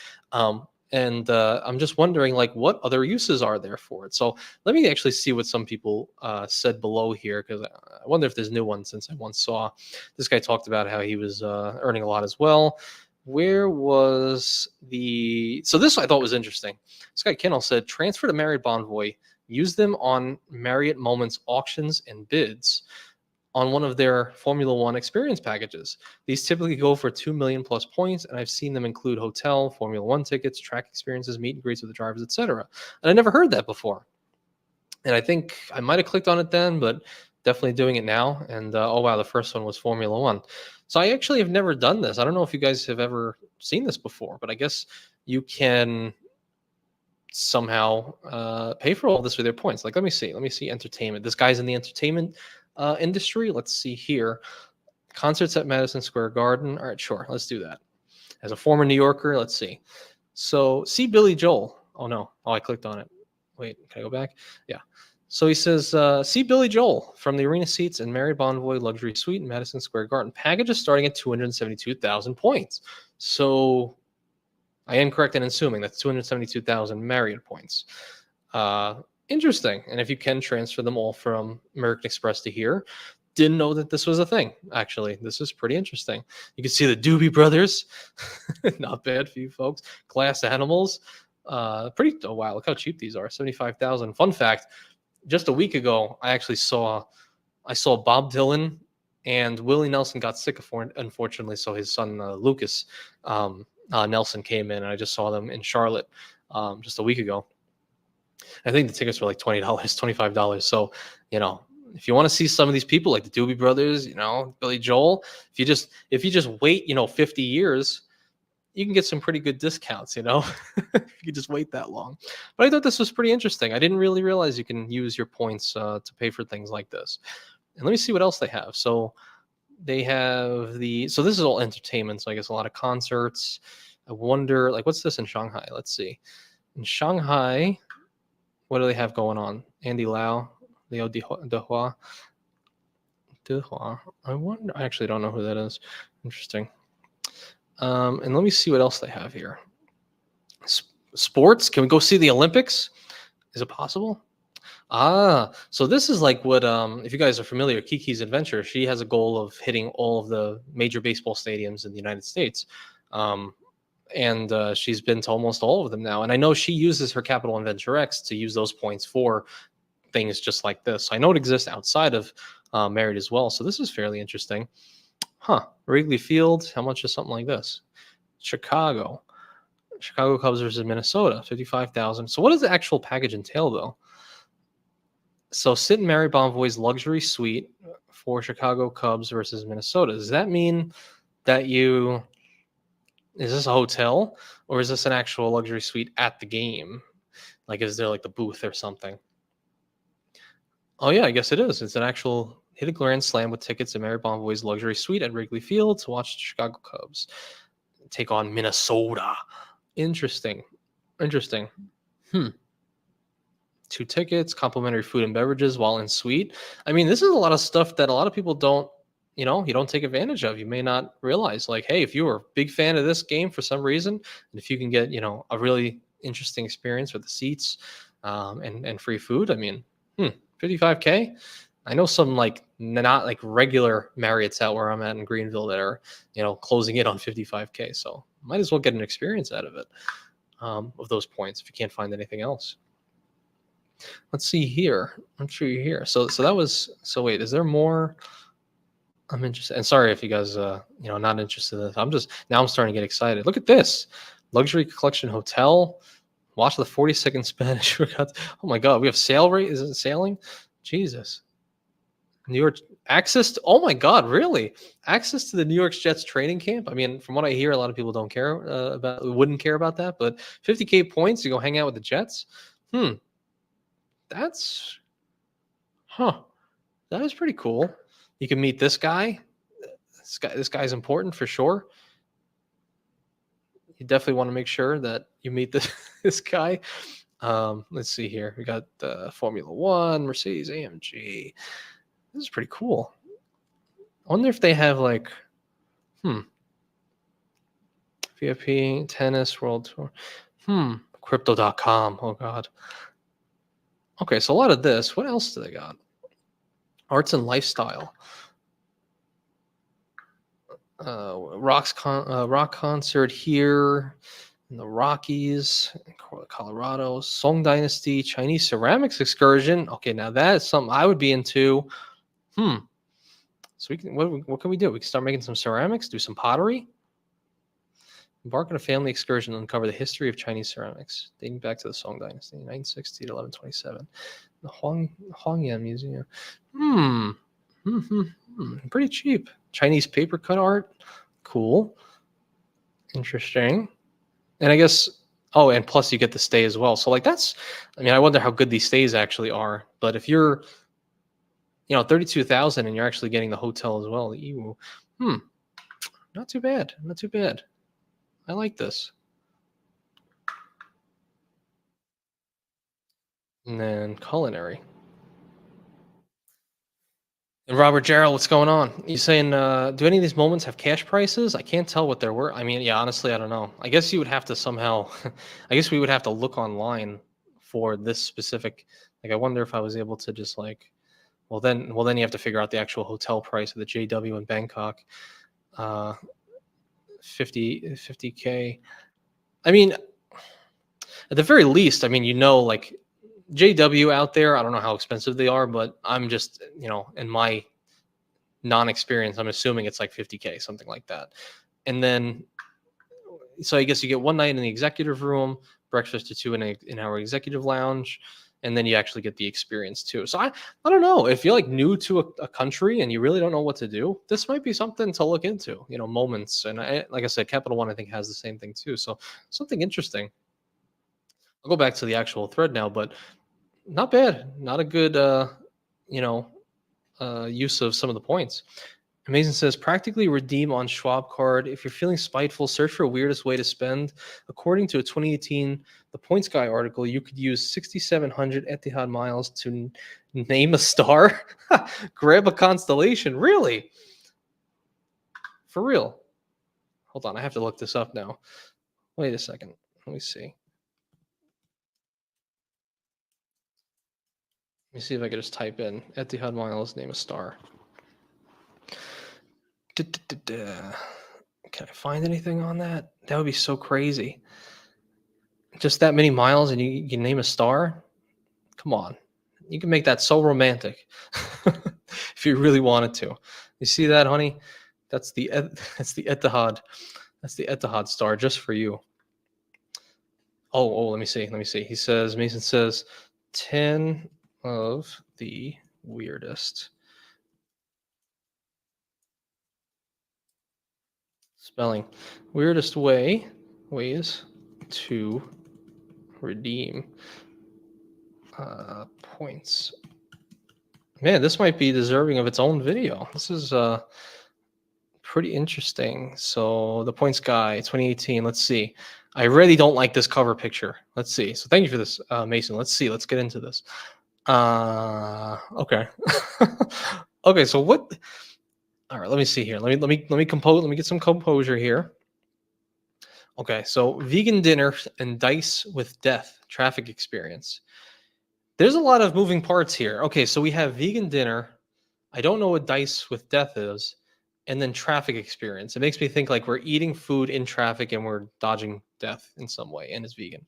And I'm just wondering, like, what other uses are there for it? So let me actually see what some people said below here, because I wonder if there's new ones, since I once saw this guy talked about how he was earning a lot as well. Where was so this I thought was interesting. This guy Kennel said, transfer to Marriott Bonvoy, use them on Marriott Moments auctions and bids on one of their Formula One experience packages. These typically go for 2 million plus points, and I've seen them include hotel, Formula One tickets, track experiences, meet and greets with the drivers, etc. And I never heard that before. And I think I might have clicked on it then, but definitely doing it now. And oh wow, the first one was Formula One. So I actually have never done this. I don't know if you guys have ever seen this before, but I guess you can somehow pay for all this with their points. Like, let me see entertainment. This guy's in the entertainment industry. Let's see here. Concerts at Madison Square Garden. All right, sure, let's do that. As a former New Yorker, let's see. So see Billy Joel. Oh no, I clicked on it. Wait, can I go back? Yeah. So he says, see Billy Joel from the arena seats and Marriott Bonvoy luxury suite in Madison Square Garden. Package is starting at 272,000 points. So I am correct in assuming that's 272,000 Marriott points. Interesting. And if you can transfer them all from American Express to here, didn't know that this was a thing. Actually, this is pretty interesting. You can see the Doobie Brothers. Not bad for you folks. Glass Animals. Oh wow, look how cheap these are. 75,000. Fun fact, just a week ago, I saw Bob Dylan, and Willie Nelson got sick, unfortunately. So his son, Lucas Nelson, came in, and I just saw them in Charlotte just a week ago. I think the tickets were like $20, $25. So, if you want to see some of these people like the Doobie Brothers, Billy Joel, if you just wait, 50 years, you can get some pretty good discounts, if you just wait that long. But I thought this was pretty interesting. I didn't really realize you can use your points to pay for things like this. And let me see what else they have. So they have so this is all entertainment. So I guess a lot of concerts. I wonder, like, what's this in Shanghai? Let's see. In Shanghai, what do they have going on? Andy Lau, Leo Dehua. I wonder, I actually don't know who that is. Interesting. And let me see what else they have here. Sports. Can we go see the Olympics? Is it possible? So this is like what, if you guys are familiar, Kiki's Adventure, she has a goal of hitting all of the major baseball stadiums in the United States. And she's been to almost all of them now. And I know she uses her capital in Venture X to use those points for things just like this. So I know it exists outside of married as well. So this is fairly interesting. Huh. Wrigley Field, how much is something like this? Chicago. Chicago Cubs versus Minnesota, 55,000. So what does the actual package entail though? So sit and marry Bonvoy's luxury suite for Chicago Cubs versus Minnesota. Does that mean that is this a hotel or is this an actual luxury suite at the game? Like, is there like the booth or something? Oh yeah, I guess it is. It's an actual hit a grand slam with tickets to Mary Bonvoy's luxury suite at Wrigley Field to watch the Chicago Cubs take on Minnesota. Interesting. Interesting. Hmm. 2 tickets, complimentary food and beverages while in suite. I mean, this is a lot of stuff that a lot of people don't, you don't take advantage of. You may not realize, like, hey, if you were a big fan of this game for some reason, and if you can get, a really interesting experience with the seats and free food, I mean, 55K. I know some like not like regular Marriott's out where I'm at in Greenville that are, closing in on 55K. So might as well get an experience out of it, of those points if you can't find anything else. Let's see here. I'm sure you're here. So that was. So wait, is there more? I'm interested. And sorry if you guys, not interested in this. I'm starting to get excited. Look at this luxury collection hotel. Watch the 40-second Spanish workouts. Oh my God, we have sail rate. Is it sailing? Jesus. New York access to, oh my God, really? Access to the New York Jets training camp? I mean, from what I hear, a lot of people wouldn't care about that, but 50K points to go hang out with the Jets? That's, that is pretty cool. You can meet this guy. This guy's important for sure. You definitely want to make sure that you meet this guy. Let's see here. We got the Formula One, Mercedes AMG. This is pretty cool. I wonder if they have like, VIP, tennis, world tour. Crypto.com. Oh God. Okay, so a lot of this. What else do they got? Arts and lifestyle. Rock concert here in the Rockies, Colorado. Song Dynasty, Chinese ceramics excursion. Okay, now that is something I would be into. So we can. What can we do? We can start making some ceramics, do some pottery. Embark on a family excursion and uncover the history of Chinese ceramics, dating back to the Song Dynasty, 960 to 1127. The Huangyan Museum. Pretty cheap. Chinese paper cut art. Cool. Interesting. And I guess, and plus you get the stay as well. So like I wonder how good these stays actually are. But if you're, 32,000 and you're actually getting the hotel as well, not too bad. Not too bad. I like this. And then culinary. And Robert Gerald, what's going on? You saying, do any of these moments have cash prices? I can't tell what there were. I mean, yeah, honestly, I don't know. I guess you would have to somehow, I guess we would have to look online for this specific. Like, I wonder if I was able to just like, well, then you have to figure out the actual hotel price of the JW in Bangkok. 50K. I mean, at the very least, I mean, like JW out there, I don't know how expensive they are, but I'm just, in my non-experience, I'm assuming it's like 50K, something like that. And then, so I guess you get one night in the executive room, breakfast or two in our executive lounge, and then you actually get the experience too. So I don't know, if you're like new to a country and you really don't know what to do, this might be something to look into, moments. And like I said, Capital One, I think, has the same thing too. So something interesting. I'll go back to the actual thread now, but not bad. Not a good, use of some of the points. Amazing says, practically redeem on Schwab card. If you're feeling spiteful, search for weirdest way to spend. According to a 2018 The Points Guy article, you could use 6,700 Etihad miles to name a star. Grab a constellation. Really? For real? Hold on, I have to look this up now. Wait a second. Let me see. Let me see if I can just type in Etihad miles, name a star. Can I find anything on that? That would be so crazy. Just that many miles and you can name a star? Come on. You can make that so romantic. if you really wanted to. You see that, honey? That's the that's the Etihad. That's the Etihad star just for you. Oh, let me see. Let me see. He says, Mason says, 10 of the weirdest spelling, weirdest ways to redeem points. Man, this might be deserving of its own video. This is pretty interesting. So the points guy 2018, let's see. I really don't like this cover picture. Let's see. So thank you for this, Mason. Let's see. Let's get into this. Okay. Okay, so what, all right, let me see here. Let me compose, let me get some composure here. Okay, so vegan dinner and dice with death traffic experience. There's a lot of moving parts here. Okay, so we have vegan dinner. I don't know what dice with death is, and then traffic experience. It makes me think like we're eating food in traffic and we're dodging death in some way, and it's vegan.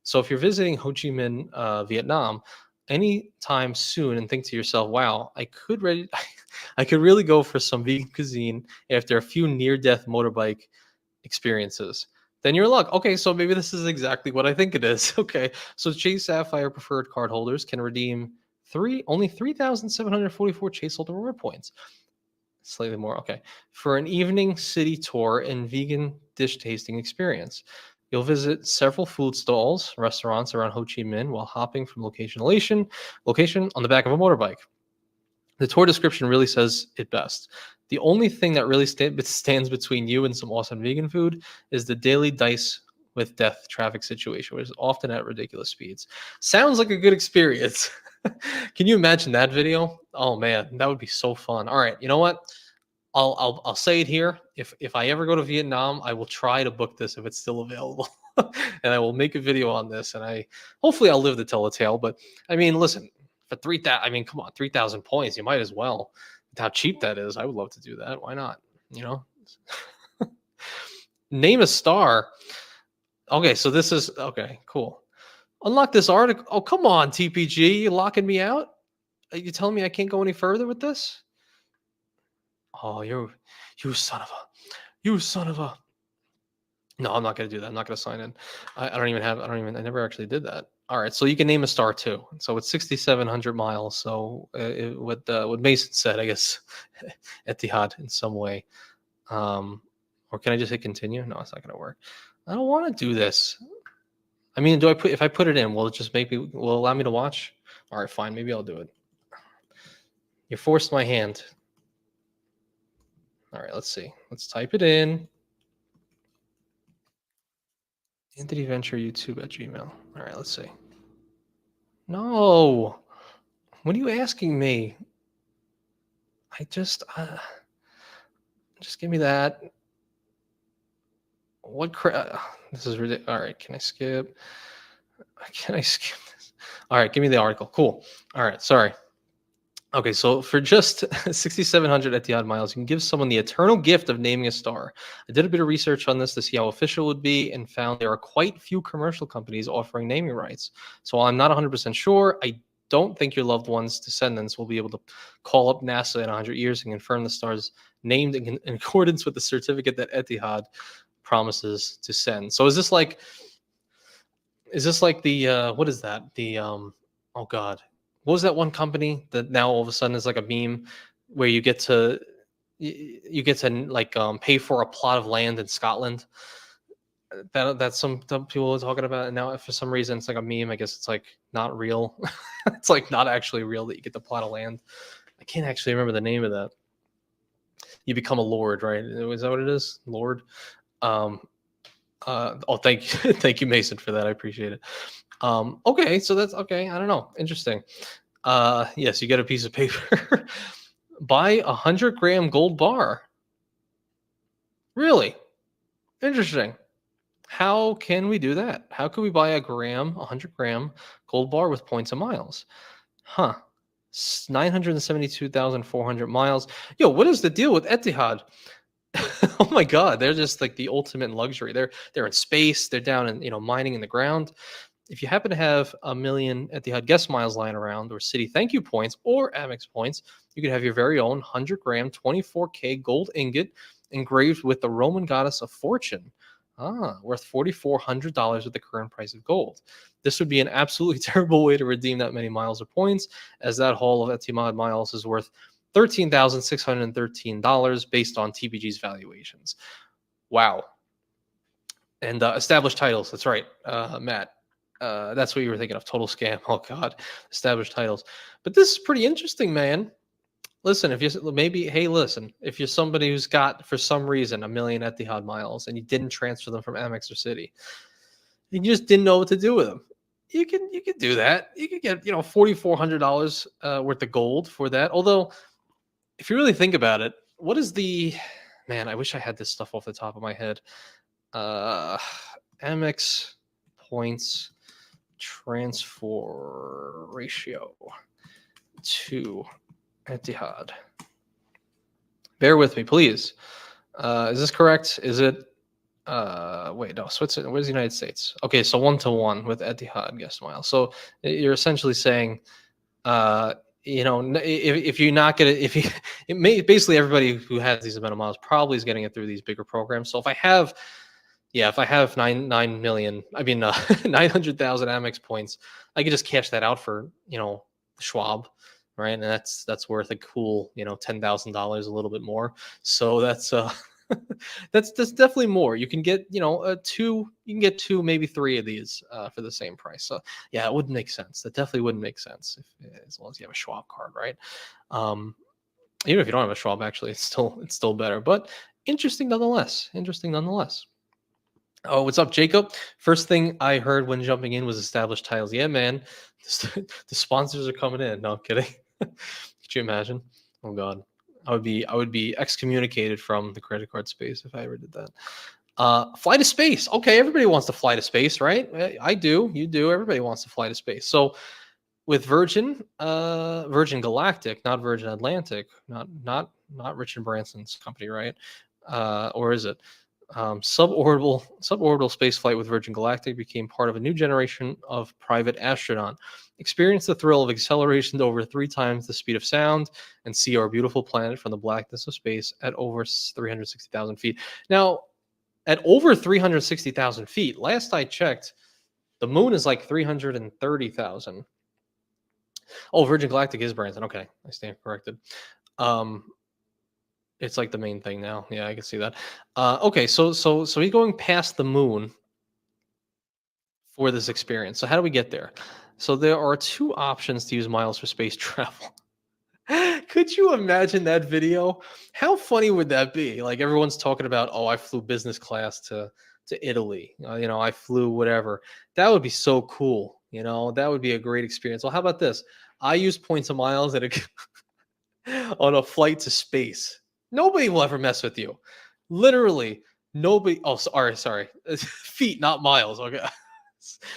So if you're visiting Ho Chi Minh, Vietnam, anytime soon, and think to yourself, "Wow, I could really go for some vegan cuisine after a few near-death motorbike experiences." Then you're luck. Okay, so maybe this is exactly what I think it is. Okay, so Chase Sapphire preferred card holders can redeem only 3,744 Chase Holder reward points. Slightly more. Okay, for an evening city tour and vegan dish tasting experience. You'll visit several food stalls, restaurants around Ho Chi Minh while hopping from location to location on the back of a motorbike. The tour description really says it best. The only thing that really stands between you and some awesome vegan food is the daily dice with death traffic situation, which is often at ridiculous speeds. Sounds like a good experience. Can you imagine that video? Oh man, that would be so fun. All right, you know what? I'll say it here. If I ever go to Vietnam, I will try to book this if it's still available, and I will make a video on this. And hopefully I'll live to tell the tale. But I mean, listen, for 3,000, I mean, come on, 3,000 points, you might as well. With how cheap that is, I would love to do that. Why not? You know, name a star. Okay, so this is okay. Cool. Unlock this article. Oh, come on, TPG, you locking me out? Are you telling me I can't go any further with this? Oh, you son of a, you son of a. No, I'm not gonna do that. I'm not gonna sign in. I don't even have. I don't even. I never actually did that. All right, so you can name a star too. So it's 6,700 miles. So what Mason said, I guess, Etihad in some way. Or can I just hit continue? No, it's not gonna work. I don't want to do this. I mean, if I put it in, will it just make me? Will it allow me to watch? All right, fine. Maybe I'll do it. You forced my hand. All right, let's see. Let's type it in. AnthonyVentureYT at Gmail. All right, let's see. No. What are you asking me? I just give me that. What this is ridiculous. All right, can I skip? Can I skip this? All right, give me the article. Cool. All right, sorry. Okay, so for just 6,700 Etihad miles, you can give someone the eternal gift of naming a star. I did a bit of research on this to see how official it would be and found there are quite few commercial companies offering naming rights. So while I'm not 100% sure, I don't think your loved one's descendants will be able to call up NASA in 100 years and confirm the star's named in accordance with the certificate that Etihad promises to send. So is this like the what is that? The oh god. What was that one company that now all of a sudden is like a meme where you get to like pay for a plot of land in Scotland? That's some people are talking about, and now for some reason it's like a meme. I guess it's like not real. It's like not actually real that you get the plot of land. I can't actually remember the name of that. You become a lord, right? Is that what it is? Lord. Um, oh, thank you, thank you, Mason, for that. I appreciate it. Okay, so that's okay. I don't know. Interesting. Yes, you get a piece of paper. Buy 100-gram gold bar. Really interesting. How can we do that? How can we buy 100-gram gold bar with points and miles? Huh. 972,400 miles. Yo, what is the deal with Etihad? Oh my god, they're just like the ultimate luxury. They're in space, they're down in, mining in the ground. If you happen to have a million Etihad guest miles lying around, or city thank you points, or Amex points, you could have your very own 100-gram 24K gold ingot engraved with the Roman goddess of fortune. Worth $4,400 with the current price of gold. This would be an absolutely terrible way to redeem that many miles or points, as that haul of Etimad miles is worth $13,613 based on TPG's valuations. Wow. And established titles. That's right, Matt. That's what you were thinking of. Total scam. Oh, God. Established titles. But this is pretty interesting, man. Listen, if you maybe, hey, listen, if you're somebody who's got, for some reason, a million Etihad miles and you didn't transfer them from Amex or Citi, you just didn't know what to do with them. You can do that. You could get $4,400 worth of gold for that. Although, if you really think about it, what is the man? I wish I had this stuff off the top of my head. Amex points transfer ratio to Etihad. Bear with me, please. Is this correct? Is it? Wait, no, Switzerland. Where's the United States? Okay, so 1-to-1 with Etihad guest miles. So you're essentially saying, if you're not gonna, if you, it may basically everybody who has these amount of miles probably is getting it through these bigger programs. So if I have 9 million, 900,000 Amex points, I could just cash that out for Schwab, right? And that's worth a cool $10,000, a little bit more. So that's that's definitely more. You can get two, maybe three of these for the same price. So yeah, it wouldn't make sense. That definitely wouldn't make sense as long as you have a Schwab card, right? Even if you don't have a Schwab, actually, it's still better. But interesting nonetheless. Oh, what's up, Jacob? First thing I heard when jumping in was established titles. Yeah, man, the sponsors are coming in. No, I'm kidding. Could you imagine? Oh God, I would be excommunicated from the credit card space if I ever did that. Fly to space. Okay, everybody wants to fly to space, right? I do. You do. Everybody wants to fly to space. So with Virgin Galactic, not Virgin Atlantic, not Richard Branson's company, right? Or is it? Suborbital space flight with Virgin Galactic became part of a new generation of private astronaut. Experience the thrill of acceleration to over 3 times the speed of sound and see our beautiful planet from the blackness of space at over 360,000 feet. Now, at over 360,000 feet, last I checked, the moon is like 330,000. Oh, Virgin Galactic is Branson. Okay, I stand corrected. It's like the main thing now. Yeah, I can see that. Okay, so he's going past the moon for this experience. So how do we get there? So there are 2 options to use miles for space travel. Could you imagine that video? How funny would that be? Like everyone's talking about, oh, I flew business class to Italy. I flew whatever. That would be so cool. That would be a great experience. Well, how about this? I use points of miles on a flight to space. Nobody will ever mess with you. Literally, nobody. Oh, sorry. Feet, not miles. Okay.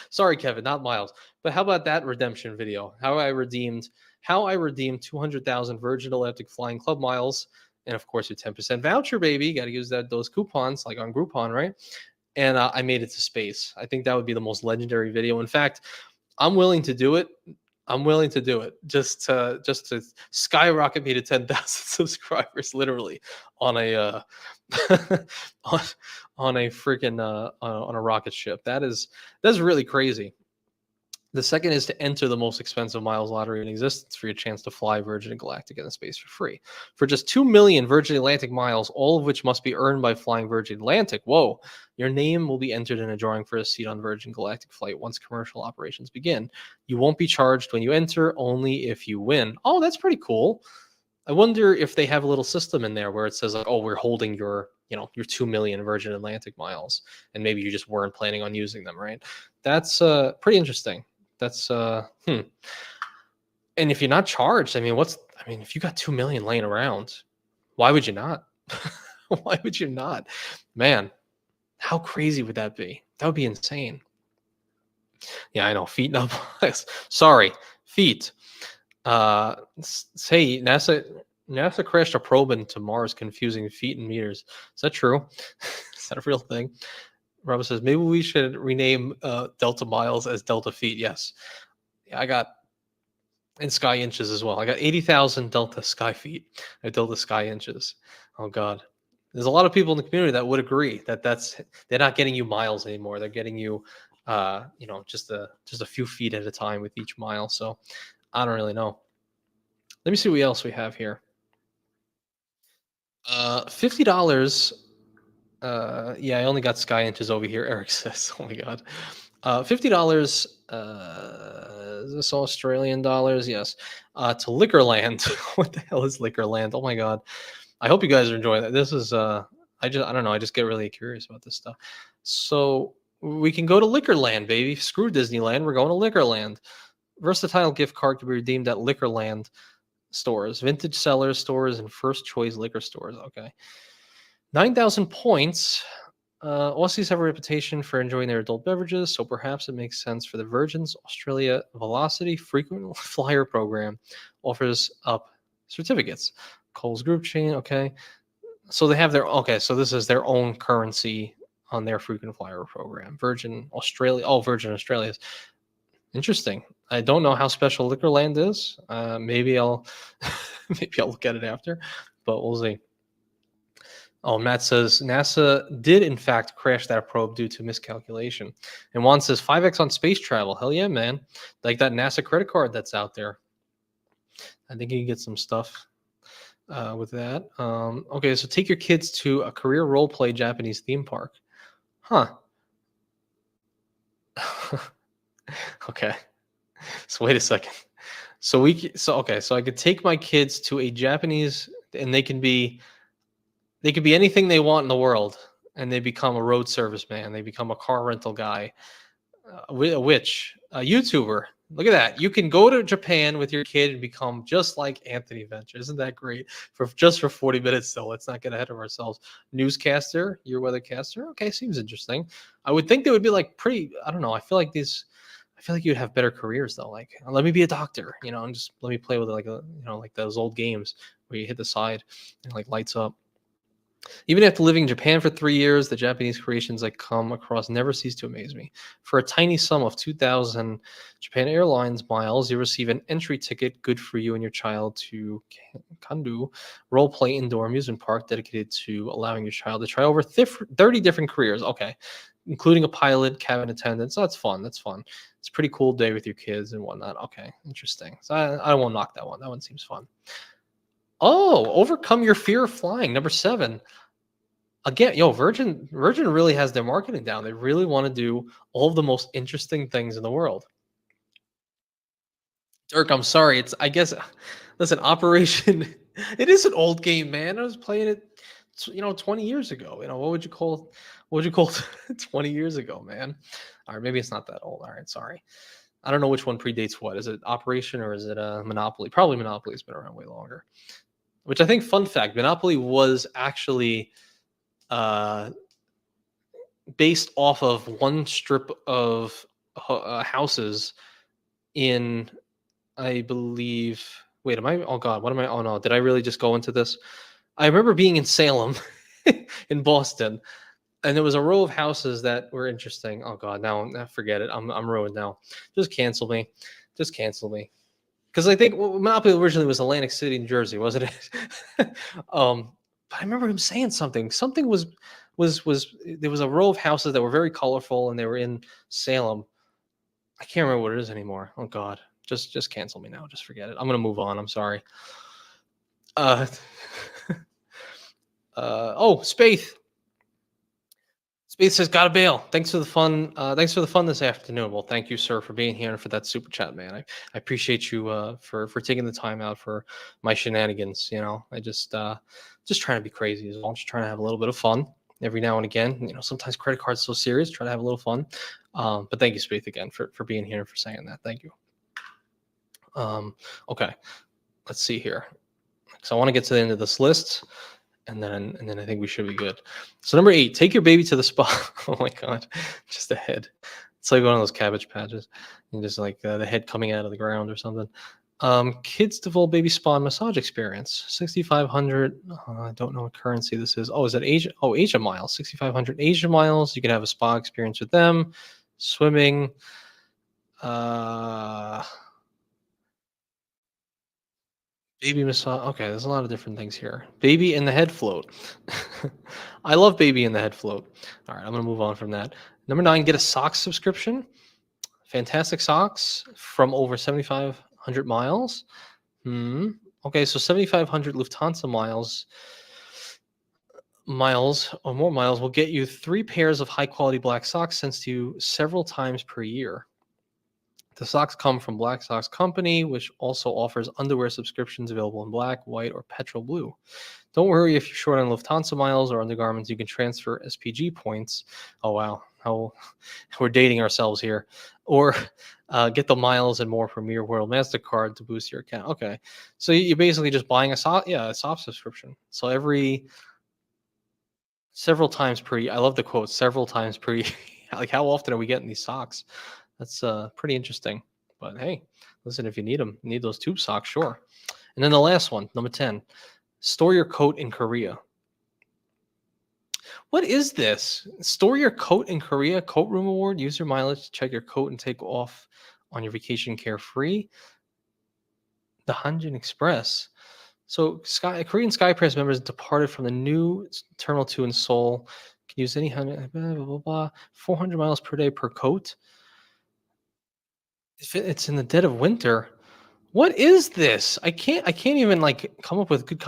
Sorry, Kevin, not miles. But how about that redemption video? How I redeemed 200,000 Virgin Galactic Flying Club miles, and of course your 10% voucher, baby. Got to use those coupons like on Groupon, right? And I made it to space. I think that would be the most legendary video. In fact, I'm willing to do it. Just to skyrocket me to 10,000 subscribers, literally on a on a freaking on a rocket ship. That's really crazy. The second is to enter the most expensive miles lottery in existence for your chance to fly Virgin Galactic into space for free. For just 2 million Virgin Atlantic miles, all of which must be earned by flying Virgin Atlantic, whoa, your name will be entered in a drawing for a seat on Virgin Galactic flight once commercial operations begin. You won't be charged when you enter, only if you win. Oh, that's pretty cool. I wonder if they have a little system in there where it says like, oh, we're holding your 2 million Virgin Atlantic miles, and maybe you just weren't planning on using them, right? That's pretty interesting. That's And if you're not charged, if you got 2 million laying around, why would you not? Why would you not? Man, how crazy would that be? That would be insane. Yeah, I know. Feet, not miles. Sorry, feet. Say NASA crashed a probe into Mars, confusing feet and meters. Is that true? Is that a real thing? Robert says maybe we should rename Delta miles as Delta feet. Yes. Yeah, And sky inches as well. I got 80,000 delta sky feet. Delta sky inches. Oh God. There's a lot of people in the community that would agree that they're not getting you miles anymore. They're getting you, just a few feet at a time with each mile. So I don't really know. Let me see what else we have here. $50. Yeah, I only got sky inches over here. Eric says, "Oh my God." $50. Is this Australian dollars? Yes. To Liquorland. What the hell is Liquorland? Oh my God. I hope you guys are enjoying that. This is I don't know. I just get really curious about this stuff. So we can go to Liquorland, baby. Screw Disneyland. We're going to Liquorland. Versatile gift card can be redeemed at Liquorland stores, vintage sellers stores, and first choice liquor stores. Okay. 9,000 points. Aussies have a reputation for enjoying their adult beverages, so perhaps it makes sense for the Virgin's Australia Velocity Frequent Flyer Program offers up certificates. Coles Group Chain, okay. So they have their, okay, so this is their own currency on their frequent flyer program. Virgin Australia, oh, Virgin Australia's. Interesting. I don't know how special Liquorland is. Maybe I'll maybe I'll look at it after, but we'll see. Oh, Matt says NASA did in fact crash that probe due to miscalculation. And Juan says 5x on space travel. Hell yeah, man. Like that NASA credit card that's out there. I think you can get some stuff with that. Okay, so take your kids to a career role play Japanese theme park. Huh. Okay. So wait a second. So so I could take my kids to a Japanese and they could be anything they want in the world and they become a road service man. They become a car rental guy, a YouTuber. Look at that. You can go to Japan with your kid and become just like Anthony Venture. Isn't that great? For 40 minutes though. Let's not get ahead of ourselves. Newscaster, your weathercaster. Okay, seems interesting. I would think they would be like pretty, I don't know. I feel like you'd have better careers though. Like, let me be a doctor, and just let me play with like like those old games where you hit the side and like lights up. Even after living in Japan for 3 years, the Japanese creations I come across never cease to amaze me. For a tiny sum of 2,000 Japan Airlines miles, you receive an entry ticket, good for you and your child, to Kandu Roleplay Indoor Amusement Park, dedicated to allowing your child to try over 30 different careers. Okay, including a pilot, cabin attendant. So that's fun. That's fun. It's a pretty cool day with your kids and whatnot. Okay, interesting. So I won't knock that one. That one seems fun. Oh, overcome your fear of flying. Number 7. Again, Virgin really has their marketing down. They really want to do all of the most interesting things in the world. Dirk, I'm sorry. I guess, listen, Operation. It is an old game, man. I was playing it, 20 years ago. What would you call 20 years ago, man? All right, maybe it's not that old. All right, sorry. I don't know which one predates what. Is it Operation or is it Monopoly? Probably Monopoly has been around way longer. Which I think, fun fact, Monopoly was actually uh, based off of one strip of houses in, I believe. Wait, am I? Oh God, what am I? Oh no, did I really just go into this? I remember being in Salem, in Boston, and there was a row of houses that were interesting. Oh God, now forget it. I'm ruined now. Just cancel me. Just cancel me. Because I think Monopoly originally was Atlantic City, New Jersey, wasn't it? But I remember him saying something. Something was there was a row of houses that were very colorful, and they were in Salem. I can't remember what it is anymore. Oh God, just cancel me now. Just forget it. I'm gonna move on. I'm sorry. Uh, Spaith. Space says, "Gotta bail. Thanks for the fun. Thanks for the fun this afternoon." Well, thank you, sir, for being here and for that super chat, man. I appreciate you for taking the time out for my shenanigans. I just trying to be crazy as well. I'm just trying to have a little bit of fun every now and again. Sometimes credit cards so serious. Try to have a little fun. But thank you, Space, again for being here and for saying that. Thank you. Okay, let's see here. So I want to get to the end of this list. And then I think we should be good. So number 8, take your baby to the spa. Oh my God, just the head. It's like one of those Cabbage Patches, and just like the head coming out of the ground or something. Kids devolve baby spa and massage experience. 6,500. I don't know what currency this is. Oh, is that Asia? Oh, Asia miles. 6,500 Asia miles. You can have a spa experience with them. Swimming. Baby massage. Okay, there's a lot of different things here. Baby in the head float. I love baby in the head float. All right, I'm gonna move on from that. Number 9, get a socks subscription. Fantastic socks from over 7,500 miles. Hmm. Okay, so 7,500 Lufthansa miles or more miles will get you 3 pairs of high quality black socks sent to you several times per year. The socks come from Black Socks Company, which also offers underwear subscriptions available in black, white, or petrol blue. Don't worry if you're short on Lufthansa miles or undergarments, you can transfer SPG points. Oh, wow. How we're dating ourselves here. Or get the miles and more Premier World MasterCard to boost your account. Okay. So you're basically just buying a soft subscription. So every several times per year. I love the quote, several times per year. Like, how often are we getting these socks? That's pretty interesting. But hey, listen, if you need them, you need those tube socks, sure. And then the last one, number 10, store your coat in Korea. What is this? Store your coat in Korea, coat room award, use your mileage to check your coat and take off on your vacation carefree. The Hanjin Express. So Korean Skypress members departed from the new Terminal 2 in Seoul. Can use any blah, blah, blah, blah, 400 miles per day per coat. If it's in the dead of winter, what is this? I can't even like come up with good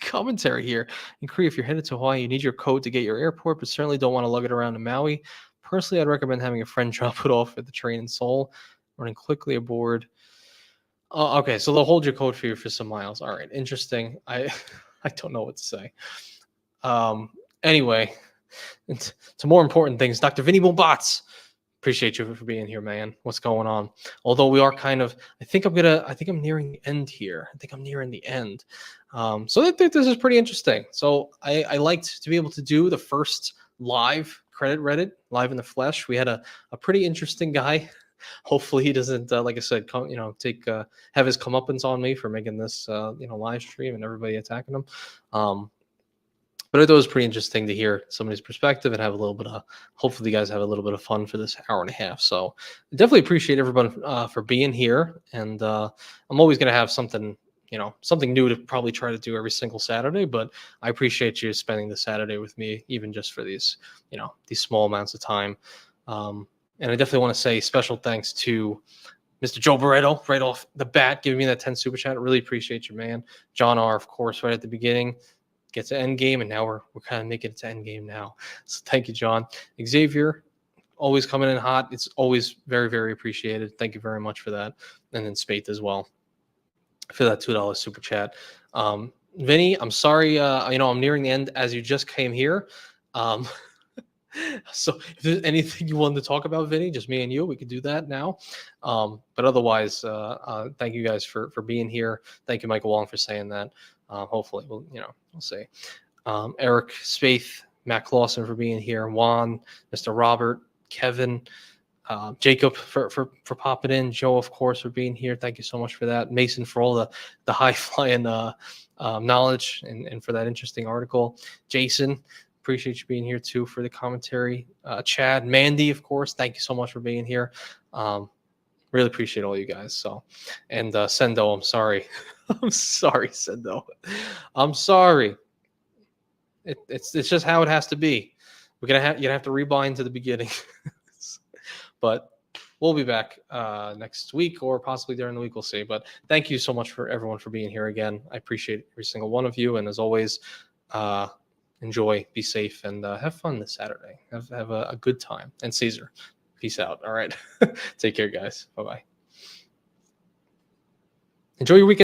commentary here. In Korea, if you're headed to Hawaii, you need your coat to get your airport, but certainly don't want to lug it around to Maui. Personally, I'd recommend having a friend drop it off at the train in Seoul, running quickly aboard. Oh, okay, so they'll hold your coat for you for some miles. All right, interesting. I I don't know what to say. Um, anyway, to more important things, Dr. Vinny Bombats. Appreciate you for being here, man. What's going on? Although we are kind of, I think I'm nearing the end here. I think I'm nearing the end. So I think this is pretty interesting. So I liked to be able to do the first live credit Reddit live in the flesh. We had a pretty interesting guy. Hopefully he doesn't, like I said, take have his comeuppance on me for making this live stream and everybody attacking him. But I thought it was pretty interesting to hear somebody's perspective and have a little bit of, hopefully you guys have a little bit of fun for this hour and a half. So I definitely appreciate everyone for being here. And I'm always going to have something, something new to probably try to do every single Saturday, but I appreciate you spending the Saturday with me, even just for these, these small amounts of time. And I definitely want to say special thanks to Mr. Joe Barreto right off the bat, giving me that 10 super chat. Really appreciate you, man. John R, of course, right at the beginning. Get to end game, and now we're kind of making it to end game now. So thank you, John. Xavier, always coming in hot. It's always very, very appreciated. Thank you very much for that. And then Spate as well for that $2 super chat. Vinny, I'm sorry. I'm nearing the end as you just came here. So if there's anything you wanted to talk about, Vinny, just me and you, we could do that now. But otherwise, thank you guys for being here. Thank you, Michael Wong, for saying that. Hopefully, we'll see. Eric Spaeth, Matt Clausen for being here. Juan, Mr. Robert, Kevin, Jacob for popping in. Joe, of course, for being here. Thank you so much for that. Mason for all the high flying knowledge and for that interesting article. Jason, appreciate you being here too for the commentary. Chad, Mandy, of course, thank you so much for being here. Really appreciate all you guys. So, and Sendo, I'm sorry. I'm sorry, Sendo. I'm sorry. It's just how it has to be. You're gonna have to rebind to the beginning. But we'll be back next week or possibly during the week. We'll see. But thank you so much for everyone for being here again. I appreciate every single one of you. And as always, enjoy, be safe, and have fun this Saturday. Have a good time. And Caesar, peace out. All right. Take care, guys. Bye-bye. Enjoy your weekend.